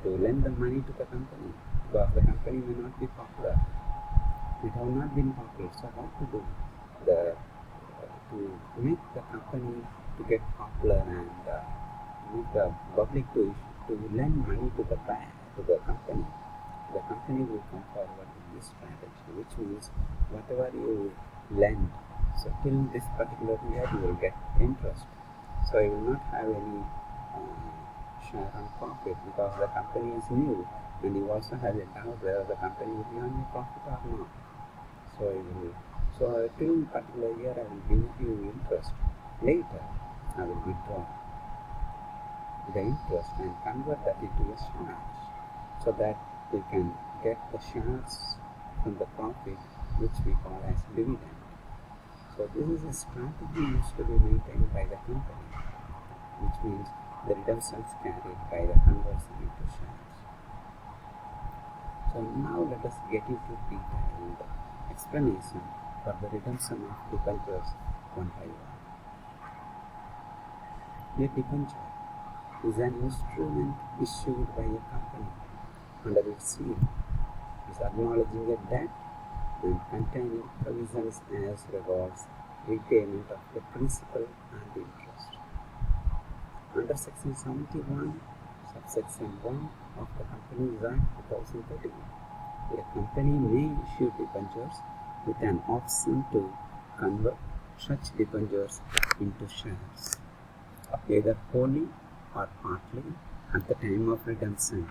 to lend the money to the company, because the company may not be popular. It have not been popular. So what to do? To make the company to get popular and make the public to lend money to the bank, to the company will come forward with this strategy, which means whatever you lend, so till this particular year you will get interest. So you will not have any share on profit, because the company is new and you also have a doubt whether the company will be on a profit or not. So till particular year I will give you interest. Later I will withdraw the interest and convert that into a shares, so that we can get the shares from the profit, which we call as dividend. So this is a strategy used to be maintained by the company, which means the redemptions carried by the conversion into shares. So now let us get into detailed explanation for the redemption of debentures one by one. A debenture is an instrument issued by a company under its seal, is acknowledging a debt and containing provisions as regards repayment of the principal and interest. Under Section 71, subsection 1 of the Companies Act 2013, a company may issue debentures with an option to convert such debentures into shares, either wholly or partly at the time of redemption,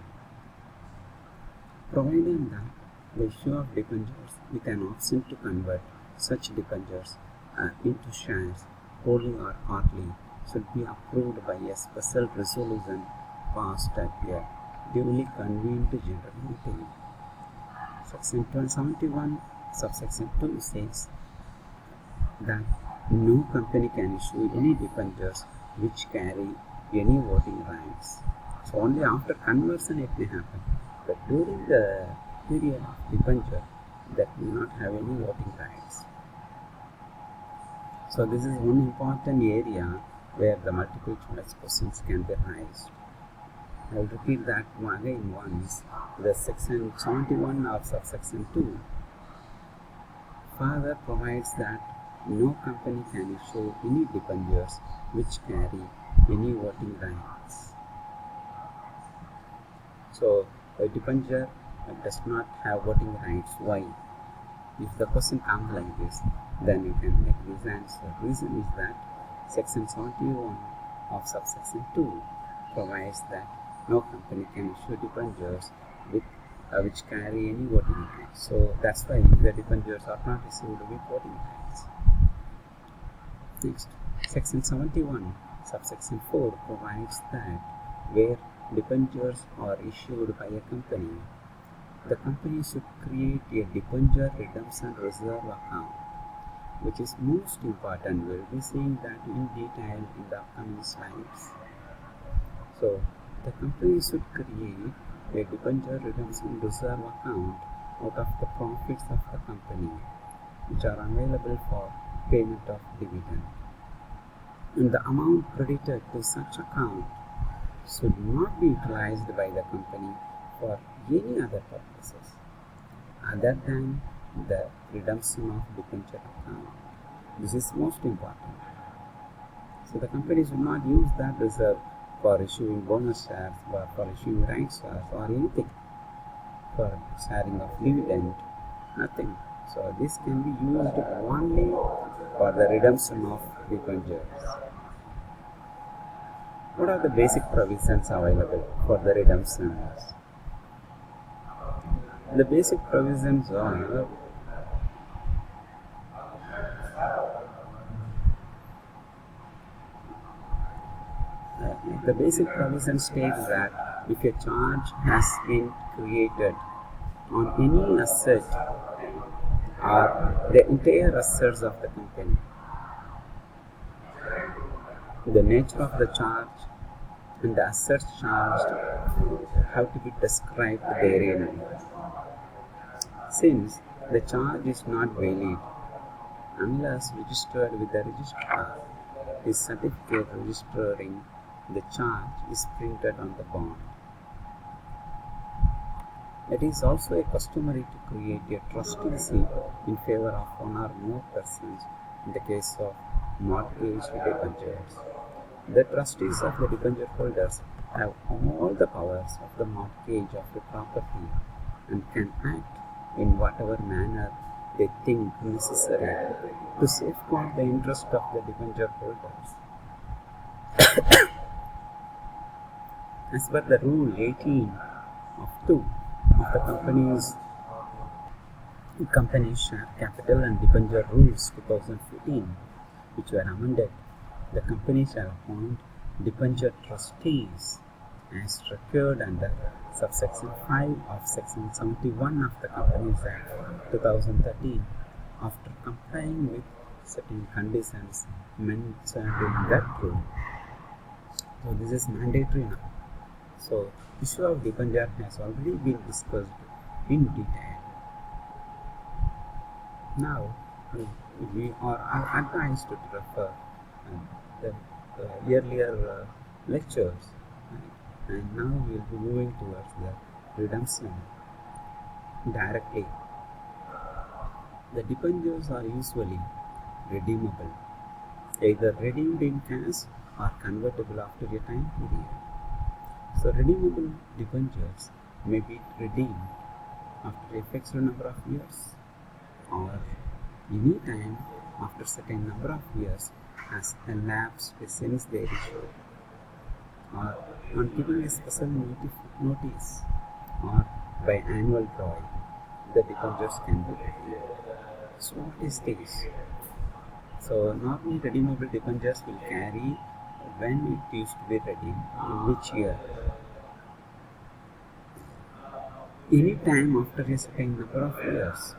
provided that the issue of debentures with an option to convert such debentures into shares wholly or partly should be approved by a special resolution passed at a duly convened general meeting. Section 71, subsection 2 says that no company can issue any debentures which carry any voting rights. So only after conversion it may happen, but during the period of debenture that will not have any voting rights. So this is one important area where the multiple choice questions can be raised. I will repeat that again once. The section 71 or subsection 2 further provides that No company can issue any debentures which carry any voting rights. So a debenture does not have voting rights. Why? If the question comes like this, then you can make this answer. Reason is that section 71 of subsection 2 provides that no company can issue debentures which carry any voting rights. So that's why the debentures are not issued with voting rights. Next, section 71 subsection 4 provides that where debentures are issued by a company, the company should create a debenture redemption reserve account, which is most important. We'll be seeing that in detail in the upcoming slides. So, the company should create a debenture redemption reserve account out of the profits of the company, which are available for payment of dividend. And the amount credited to such account should not be utilized by the company for any other purposes other than the redemption of debenture account. This is most important. So the company should not use that reserve for issuing bonus shares, or for issuing rights shares, or anything, for sharing of dividend, nothing. So this can be used only for the redemption of debentures. What are the basic provisions available for the redemptions? The basic provisions are the basic provision states that if a charge has been created on any asset or the entire assets of the company, the nature of the charge and the assets charged have to be described therein. Since the charge is not valid unless registered with the registrar, his certificate registering the charge is printed on the bond. It is also customary to create a trusteeship in favor of one or more persons in the case of mortgage debentures. The trustees of the debenture holders have all the powers of the mortgage of the property and can act in whatever manner they think necessary to safeguard the interest of the debenture holders. As per the Rule 18 of 2 of the Companies Share Capital and Debenture Rules 2014, which were amended, the company shall appoint debenture trustees as required under subsection 5 of section 71 of the Companies Act 2013 after complying with certain conditions mentioned in that rule. So this is mandatory now. So issue of debenture has already been discussed in detail. Now we are advised to refer the earlier lectures, right? And now we will be moving towards the redemption directly. The debentures are usually redeemable, either redeemed in cash or convertible after a time period. So redeemable debentures may be redeemed after a fixed number of years or any time after a certain number of years has elapsed since their issue, or on giving a special notice, or by annual drawing, the debentures can be redeemed. So what is this? So normally redeemable debentures will carry when it used to be redeemed, in which year. Any time after a certain number of years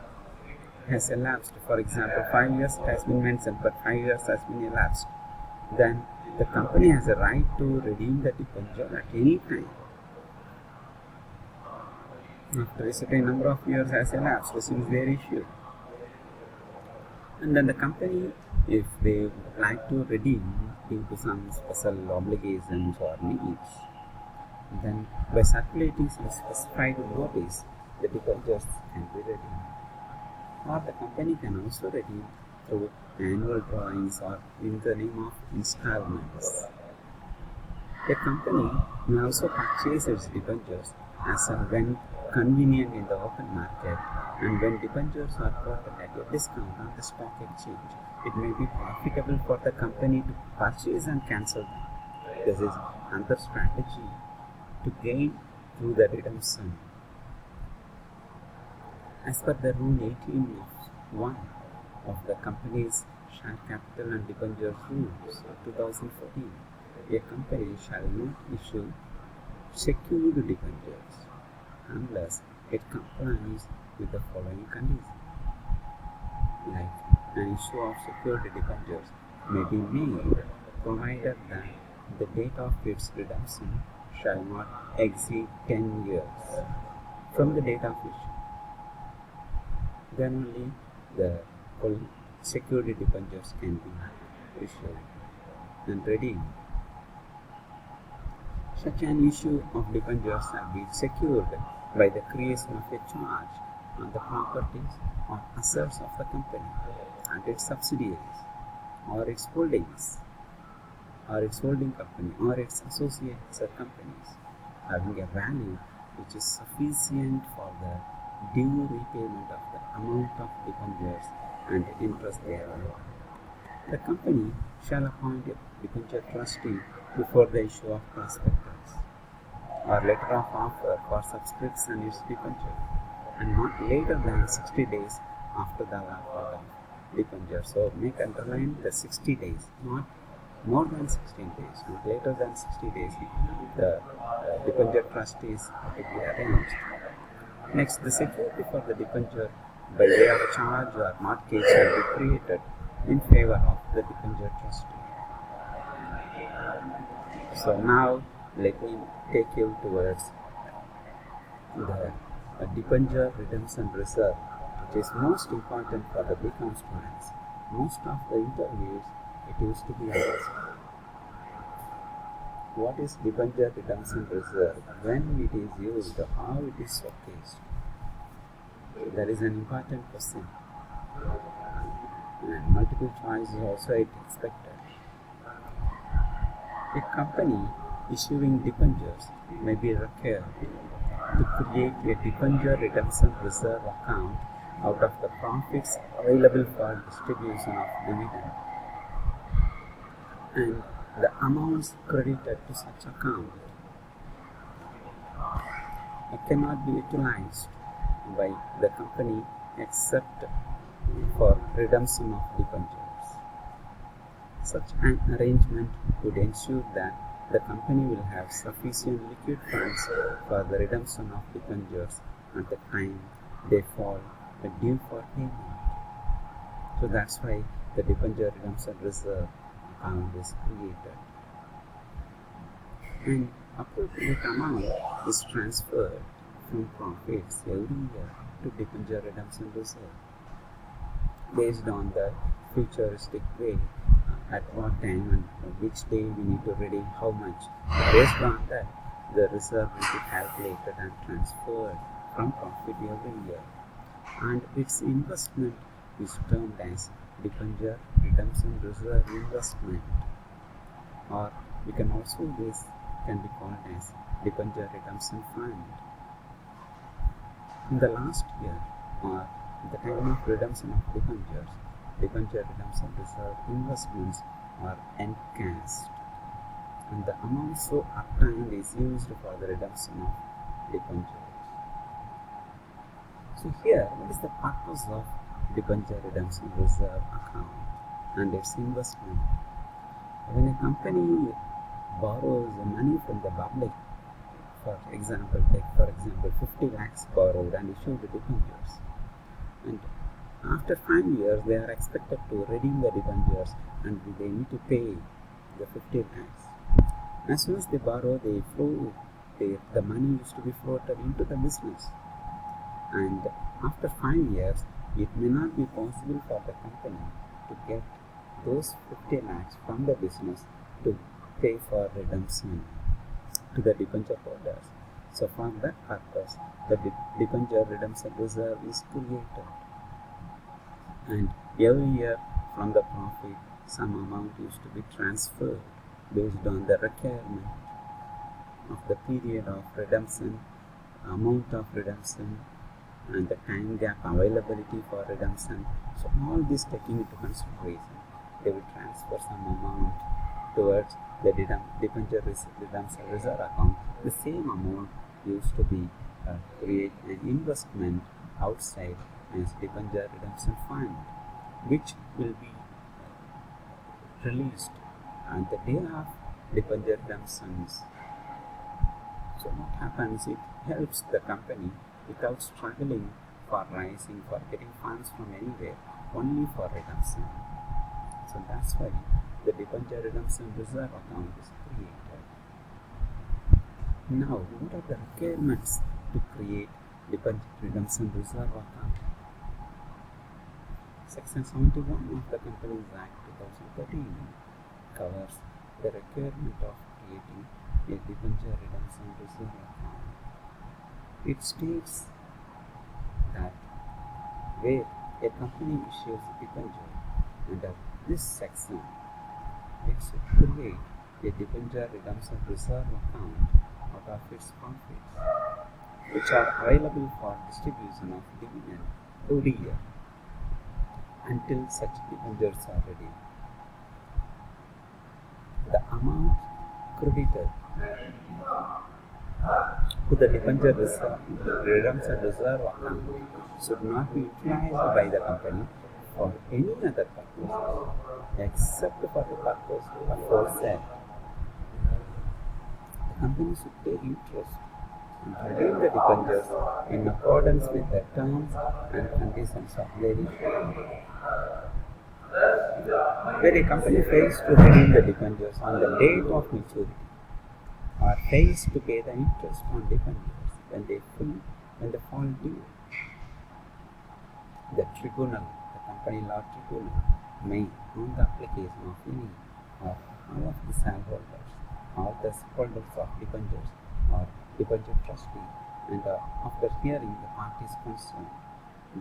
has elapsed, for example 5 years has been mentioned but 5 years has been elapsed, then the company has a right to redeem the debenture at any time after a certain number of years has elapsed since their issue. And then the company, if they would like to redeem due to some special obligations or needs, then by circulating some specified notice, the debentures can be redeemed. Or the company can also redeem through annual drawings, or in the name of installments. A company may also purchase its debentures as and when convenient in the open market, and when debentures are quoted at a discount on the stock exchange, it may be profitable for the company to purchase and cancel them. This is another strategy to gain through the redemption. As per the Rule 18 of 1 of the Company's Share Capital and Debentures Rules of 2014, a company shall not issue secured debentures unless it complies with the following conditions. Like, an issue of secured debentures may be made provided that the date of its redemption shall not exceed 10 years from the date of issue. Then only the full security debentures can be issued and redeemed. Such an issue of debentures shall be secured by the creation of a charge on the properties or assets of the company and its subsidiaries, or its holdings, or its holding company, or its associates or companies, having a value which is sufficient for the due repayment of the amount of debentures and interest thereon. The company shall appoint a debenture trustee before the issue of prospectus or letter of offer for subscription its debenture, and not later than 60 days after the allotment of debenture. So make underline the 60 days, not more than 16 days, not later than 60 days. The debenture trustee is to be arranged. Next, the security for the debenture by way of charge or mortgage shall be created in favor of the debenture trustee. So now let me take you towards the debenture redemption reserve, which is most important for the BCom students. Most of the interviews it used to be asked, what is debenture redemption reserve, when it is used, how it is showcased? That is an important question, and multiple choice is also expected. A company issuing debentures may be required to create a debenture redemption reserve account out of the profits available for distribution of dividend, and the amounts credited to such account cannot be utilized by the company except for redemption of debentures. Such an arrangement would ensure that the company will have sufficient liquid funds for the redemption of debentures at the time they fall due for payment. So that's why the debenture redemption reserve account is created. An appropriate amount is transferred from profits every year to debenture redemption reserve based on the futuristic way at what time and which day we need to redeem how much. Based on that, the reserve will be calculated and transferred from profit every year, and its investment is termed as debenture redemption reserve investment, or we can also this can be called as debenture redemption fund. In the last year or at the time of redemption of debentures, debenture redemption reserve investments are encashed, and the amount so obtained is used for the redemption of debentures. So here, what is the purpose of debenture redemption reserve account and its investment? When a company borrows money from the public, for example, 50 lakhs borrowed and issued debentures, and after 5 years they are expected to redeem the debentures and they need to pay the 50 lakhs. As soon as they borrow, the money used to be floated into the business, and after 5 years it may not be possible for the company to get those 50 lakhs from the business to pay for redemption to the debenture holders. So for that purpose, the debenture redemption reserve is created, and every year From the profit, some amount used to be transferred based on the requirement of the period of redemption, amount of redemption, and the time gap availability for redemption. So all this taking into consideration, they will transfer some amount towards the debenture redemption reserve account. The same amount used to be create an investment outside as debenture redemption fund, which will be released on the day of debenture redemptions. So what happens? It helps the company without struggling for rising, for getting funds from anywhere, only for redemption. So that's why the debenture redemption reserve account is created. Now, what are the requirements to create debenture redemption reserve account? Section 71 of the Companies Act 2013 covers the requirement of creating a debenture redemption reserve account. It states that where a company issues debenture under this section, it should create a debenture redemption reserve account out of its profits, which are available for distribution of dividend every year until such debentures are redeemed. The amount credited to the debenture redemption reserve account should not be utilized by the company for any other purpose except for the purpose aforesaid. The company should take interest and redeem the debentures in accordance with the terms and conditions of their issue. Where a company fails to redeem the debentures on the date of maturity, or fails to pay the interest on debentures when they fall due, the tribunal, the company law tribunal, may, on the application of any or all of the shareholders or the holders of debentures or debenture trustee, and after hearing the parties concerned,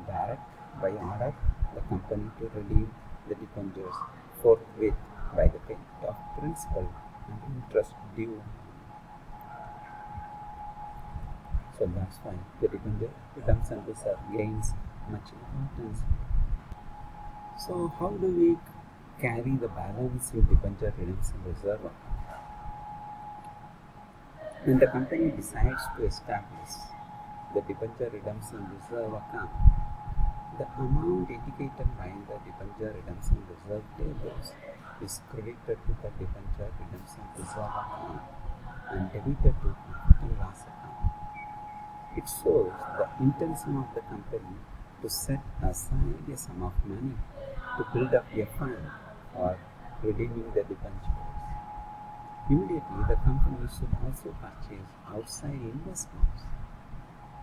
direct by order the company to redeem the debentures forthwith by the payment of principal and interest due. So that's why the debenture redemption reserve gains much importance. So how do we carry the balance in debenture redemption reserve account? When the company decides to establish the debenture redemption reserve account, the amount indicated by the debenture redemption reserve tables is credited to the debenture redemption reserve account and debited to profit and loss account. It shows the intention of the company to set aside a sum of money to build up a fund for redeeming the debentures. Immediately, the company should also purchase outside investments.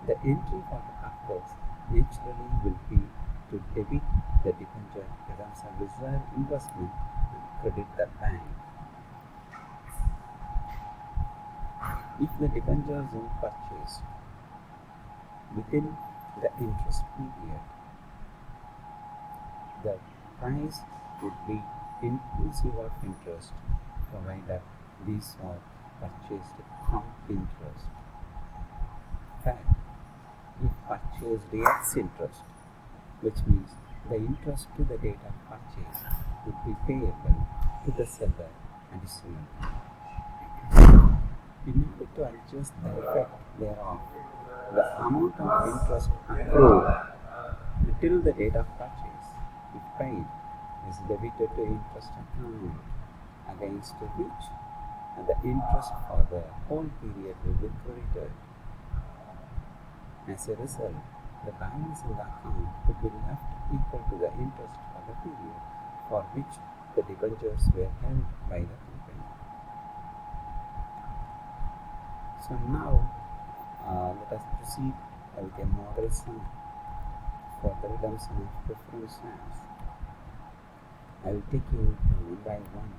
The entry for the purpose naturally will be to debit the debenture redemption reserve investment and credit the bank. If the debentures are purchased within the interest period, the price would be inclusive of interest, provided these are purchased from interest. But if purchased ex interest, which means the interest to the date of purchase would be payable to the seller additionally. In order to adjust the effect thereof, the amount of interest accrued till the date of purchase, if paid, is debited to interest account, against which the interest for the whole period will be credited. As a result, the balance in the account would be left equal to the interest for the period for which the debentures were held by the company. So now, let us proceed with a model sum for the redemption of preference shares. I will take you one by one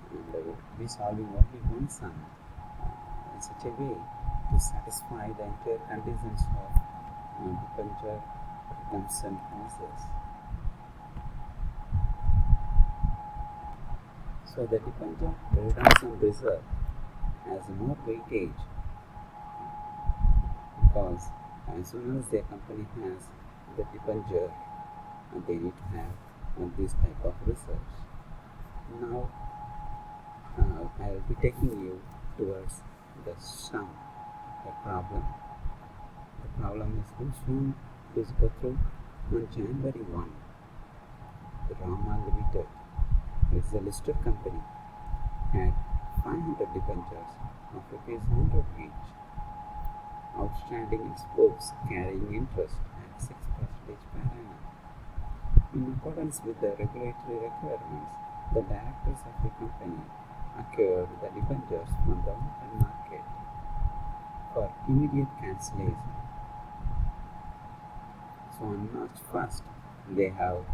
and I will be solving only one sum in such a way to satisfy the entire conditions of debenture redemption process. So the debenture redemption reserve has more weightage because as soon as the company has the debenture, they need to have this type of research. Now I will be taking you towards the sum, the problem. The problem is this one. Please go through. On January 1, the Rama Limited, it's a listed company, had 500 debentures of rupees 100 each, outstanding its books carrying interest at 6% per annum. In accordance with the regulatory requirements, the directors of the company acquired the debentures from the open market for immediate cancellation. So on March 1st, they have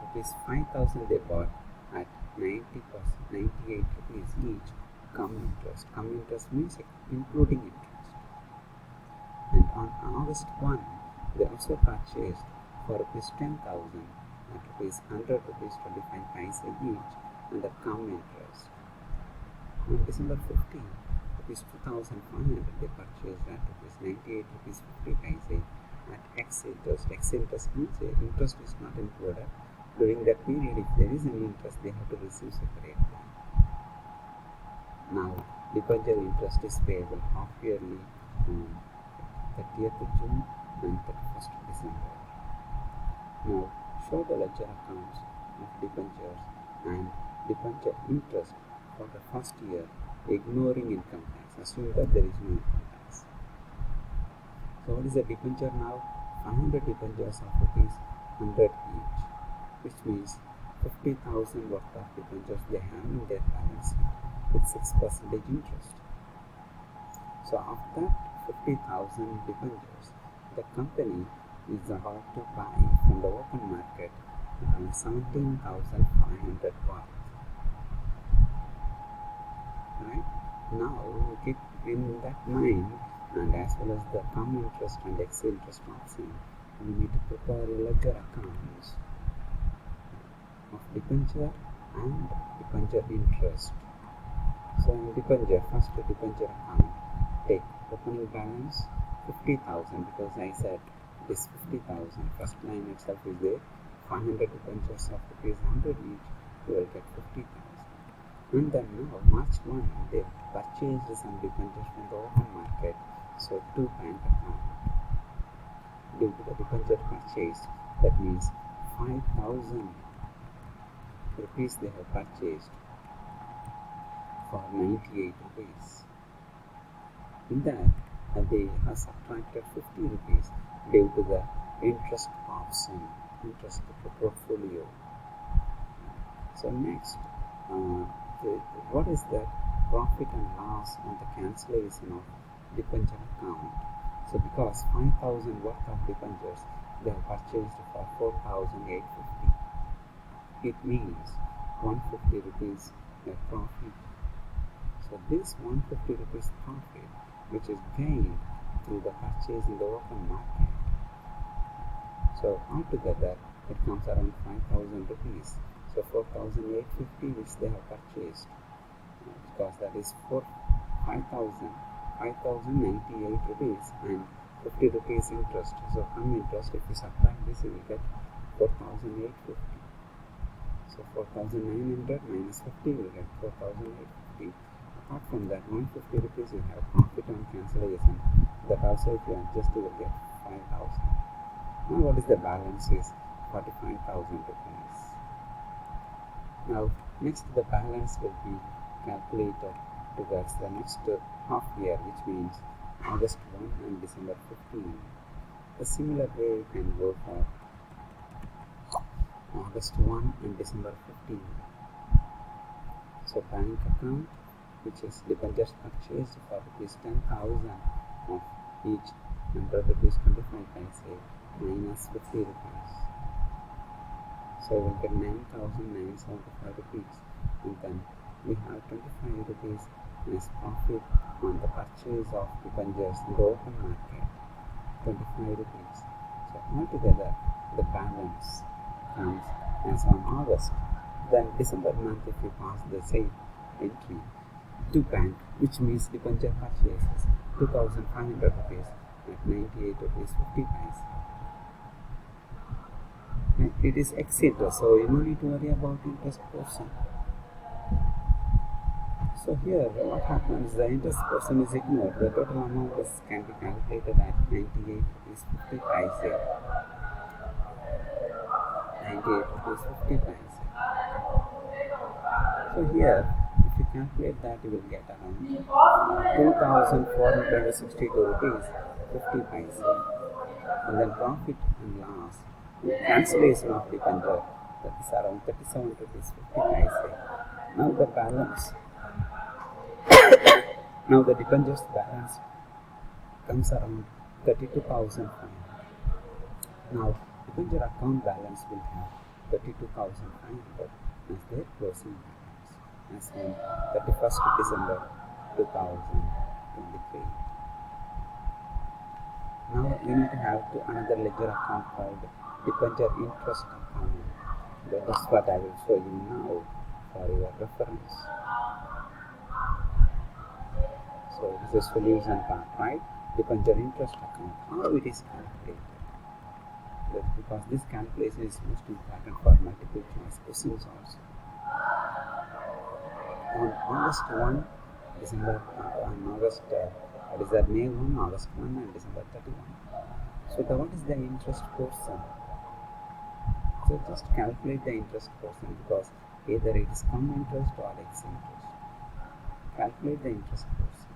rupees 5,000 they bought at 98 rupees each common interest. Common interest means including interest. And on August 1, they also purchased for rupees 10,000 at rupees 100 rupees 25 paise each under common interest. On December 15, rupees 2,500 they purchased at rupees 98 rupees 50 paise at X interest. X interest means interest is not included. During that period, if there is any interest, they have to receive separately. Now, debenture interest is payable half yearly on 30th of June and 31st of December. Now, show the ledger accounts of debentures and debenture interest for the first year, ignoring income tax. Assume that there is no income tax. So what is the debenture now? 500 debentures of rupees 100 each, which means 50,000 worth of debentures they have in their balance with 6% interest. So after 50,000 debentures, the company is about to buy from the open market around 17,500 worth. Right? Now keep in that mind, and as well as the common interest and X interest option, we need to prepare ledger accounts of debenture and debenture interest. So in debenture, first debenture account, take opening balance 50,000 because I said this 50,000. First line itself is there. 500 debentures of rupees 100 each, you will get 50,000. And then now March 1, they purchased some debentures from the open market. So two bank account. Due to the debenture purchase, that means 5,000 rupees they have purchased for 98 rupees. In that, they have subtracted 50 rupees due to the interest option, interest portfolio. So next, what is the profit and loss on the cancellation of debenture account? So because 5,000 worth of debentures they have purchased for 4,850, it means 150 rupees profit. So this 150 rupees profit, which is gained through the purchase in the open market, so altogether it comes around 5,000 rupees. So 4,850 which they have purchased, because that is 5,098 rupees and 50 rupees interest. So come interest, if you subtract this, you will get 4,850. So 4,900 minus 50 will get 4,850. Apart from that, 150 rupees you have profit on cancellation. That also if you adjust, you will get 5,000. Now what is the balance is 45,000 rupees. Now next the balance will be calculated towards the next half year, which means August 1 and December 15. A similar way you can go for August 1 and December 15. So bank account, which is debentures purchased for rupees 10,000 of each 100 rupees 25 paise minus 50 rupees. So we will get 9,975 rupees, and then we have 25 rupees as profit on the purchase of debentures in the open market, 25 rupees. So altogether the balance comes as on August Then December month, if you pass the same entry to bank, which means debenture purchases 2,500 rupees at 98 rupees 50 paise. And it is ex-interest, so you don't need to worry about interest portion. So here what happens, the interest portion is ignored. The total amount can be calculated at 98 rupees 50 paise. 98 rupees 50 paise. So here, if you calculate that, you will get around 2,462 rupees 50 paise. And then profit and loss, cancellation of debenture, that is around 37 rupees 50 paise. Now the balance, now the debentures balance comes around 32,500. Now debenture account balance will have 32,500 as their closing balance as on 31st December 2023. Now we need to have another ledger account called debenture interest account. That's what I will show you now for your reference. So this is solution part, right? Debenture interest account. How it is calculated? That's because this calculation is most important for multiple choice questions also. On August 1, December, on August, that is that May 1, August 1 and December 31. So what is the interest portion? So just calculate the interest portion because either it is common interest or ex-interest. Calculate the interest portion.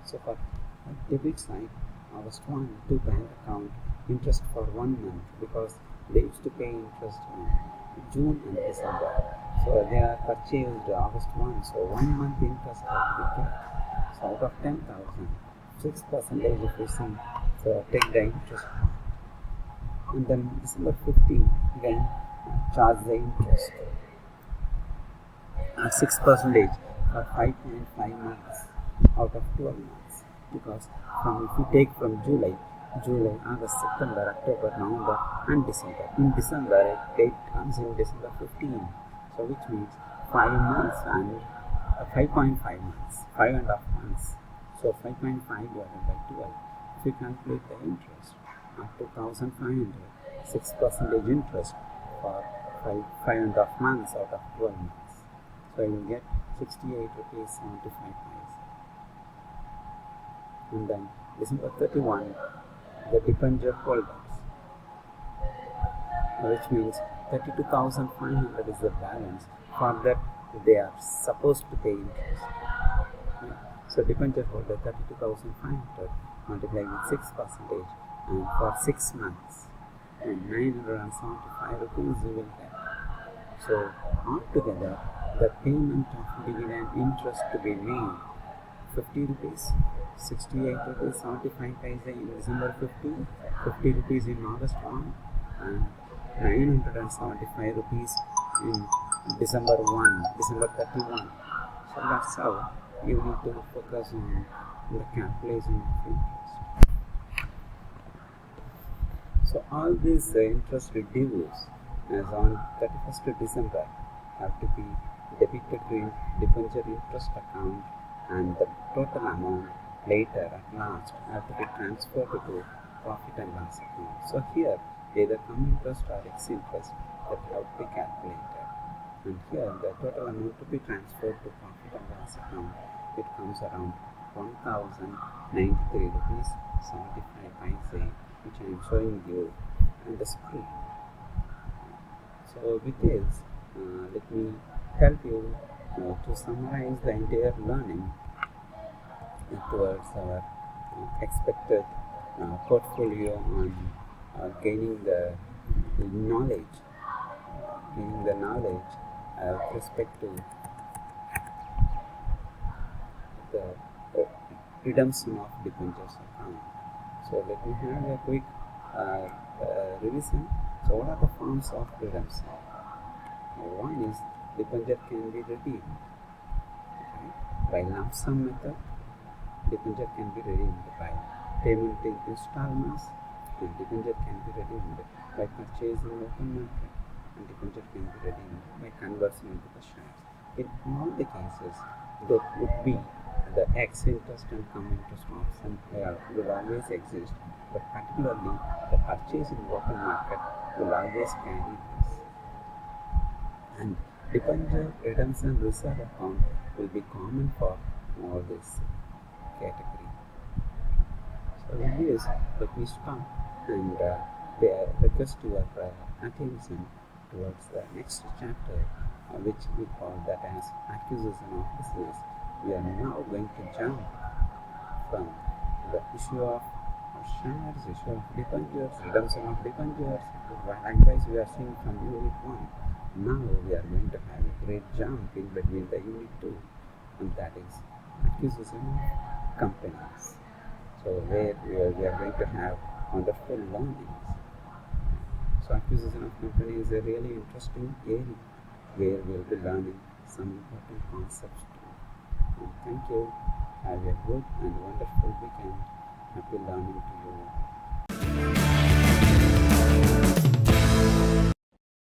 So for debit side, August 1 to bank account interest for 1 month because they used to pay interest on June and December. So they are purchased August 1, so 1 month interest has to be kept. So out of 10,000, 6% if you see, so take the interest part. And then December 15, again charge the interest at 6% for 5.5 months out of 12 months. Because if you take from July, August, September, October, November and December. In December, it comes in December 15. So which means 5 months and 5.5 months, 5.5 months. So 5.5 divided by 12. If you calculate the interest of 2,500, 6% interest for 5.5 months out of 12 months. So you will get 68 rupees 75 paise. And then December 31, the debenture holders, which means 32,500 is the balance. For that, they are supposed to pay interest. Right? So debenture holder 32,500 multiplied with 6% and for 6 months and 975 rupees you will get. So altogether, the payment of dividend interest to be made 50 rupees, 68 rupees 75 paise in December 15, 50 rupees in August 1 and 975 rupees in December 1, December 31. So that's how you need to focus on the calculation of interest. So all these interest dues as on 31st December have to be debited to debenture interest account and the total amount later at last have to be transferred to profit and loss account. So here either common interest or ex-interest that have to be calculated. And here the total amount to be transferred to profit and loss account, it comes around 1,093 rupees 75 paise, which I am showing you on the screen. So with this, let me help you to summarize the entire learning towards our expected portfolio on gaining the knowledge with respect to the redemption of debentures account. So let me have a quick revision. So what are the forms of redemption? One is debenture can be redeemed by lump sum method. Debenture can be redeemed by payment in installments, and debenture can be redeemed by purchasing open market. and debenture can be redeemed by conversion into the shares. In all the cases, there would be the ex interest and come interest option will always exist, but particularly the purchase in open market will always carry this. And debenture redemption reserve account will be common for all this category. So viewers, let me stop and request your attention towards the next chapter, which we call that as acquisition of business. We are now going to jump from the issue of shares, issue of debentures, redemption of debentures. Likewise, we are seeing from Unit 1. Now we are going to have a great jump in between the Unit 2, and that is acquisition of companies. So where we are going to have wonderful learnings. So acquisition of company is a really interesting area where we'll be learning some important concepts too. And thank you. Have a good and wonderful weekend.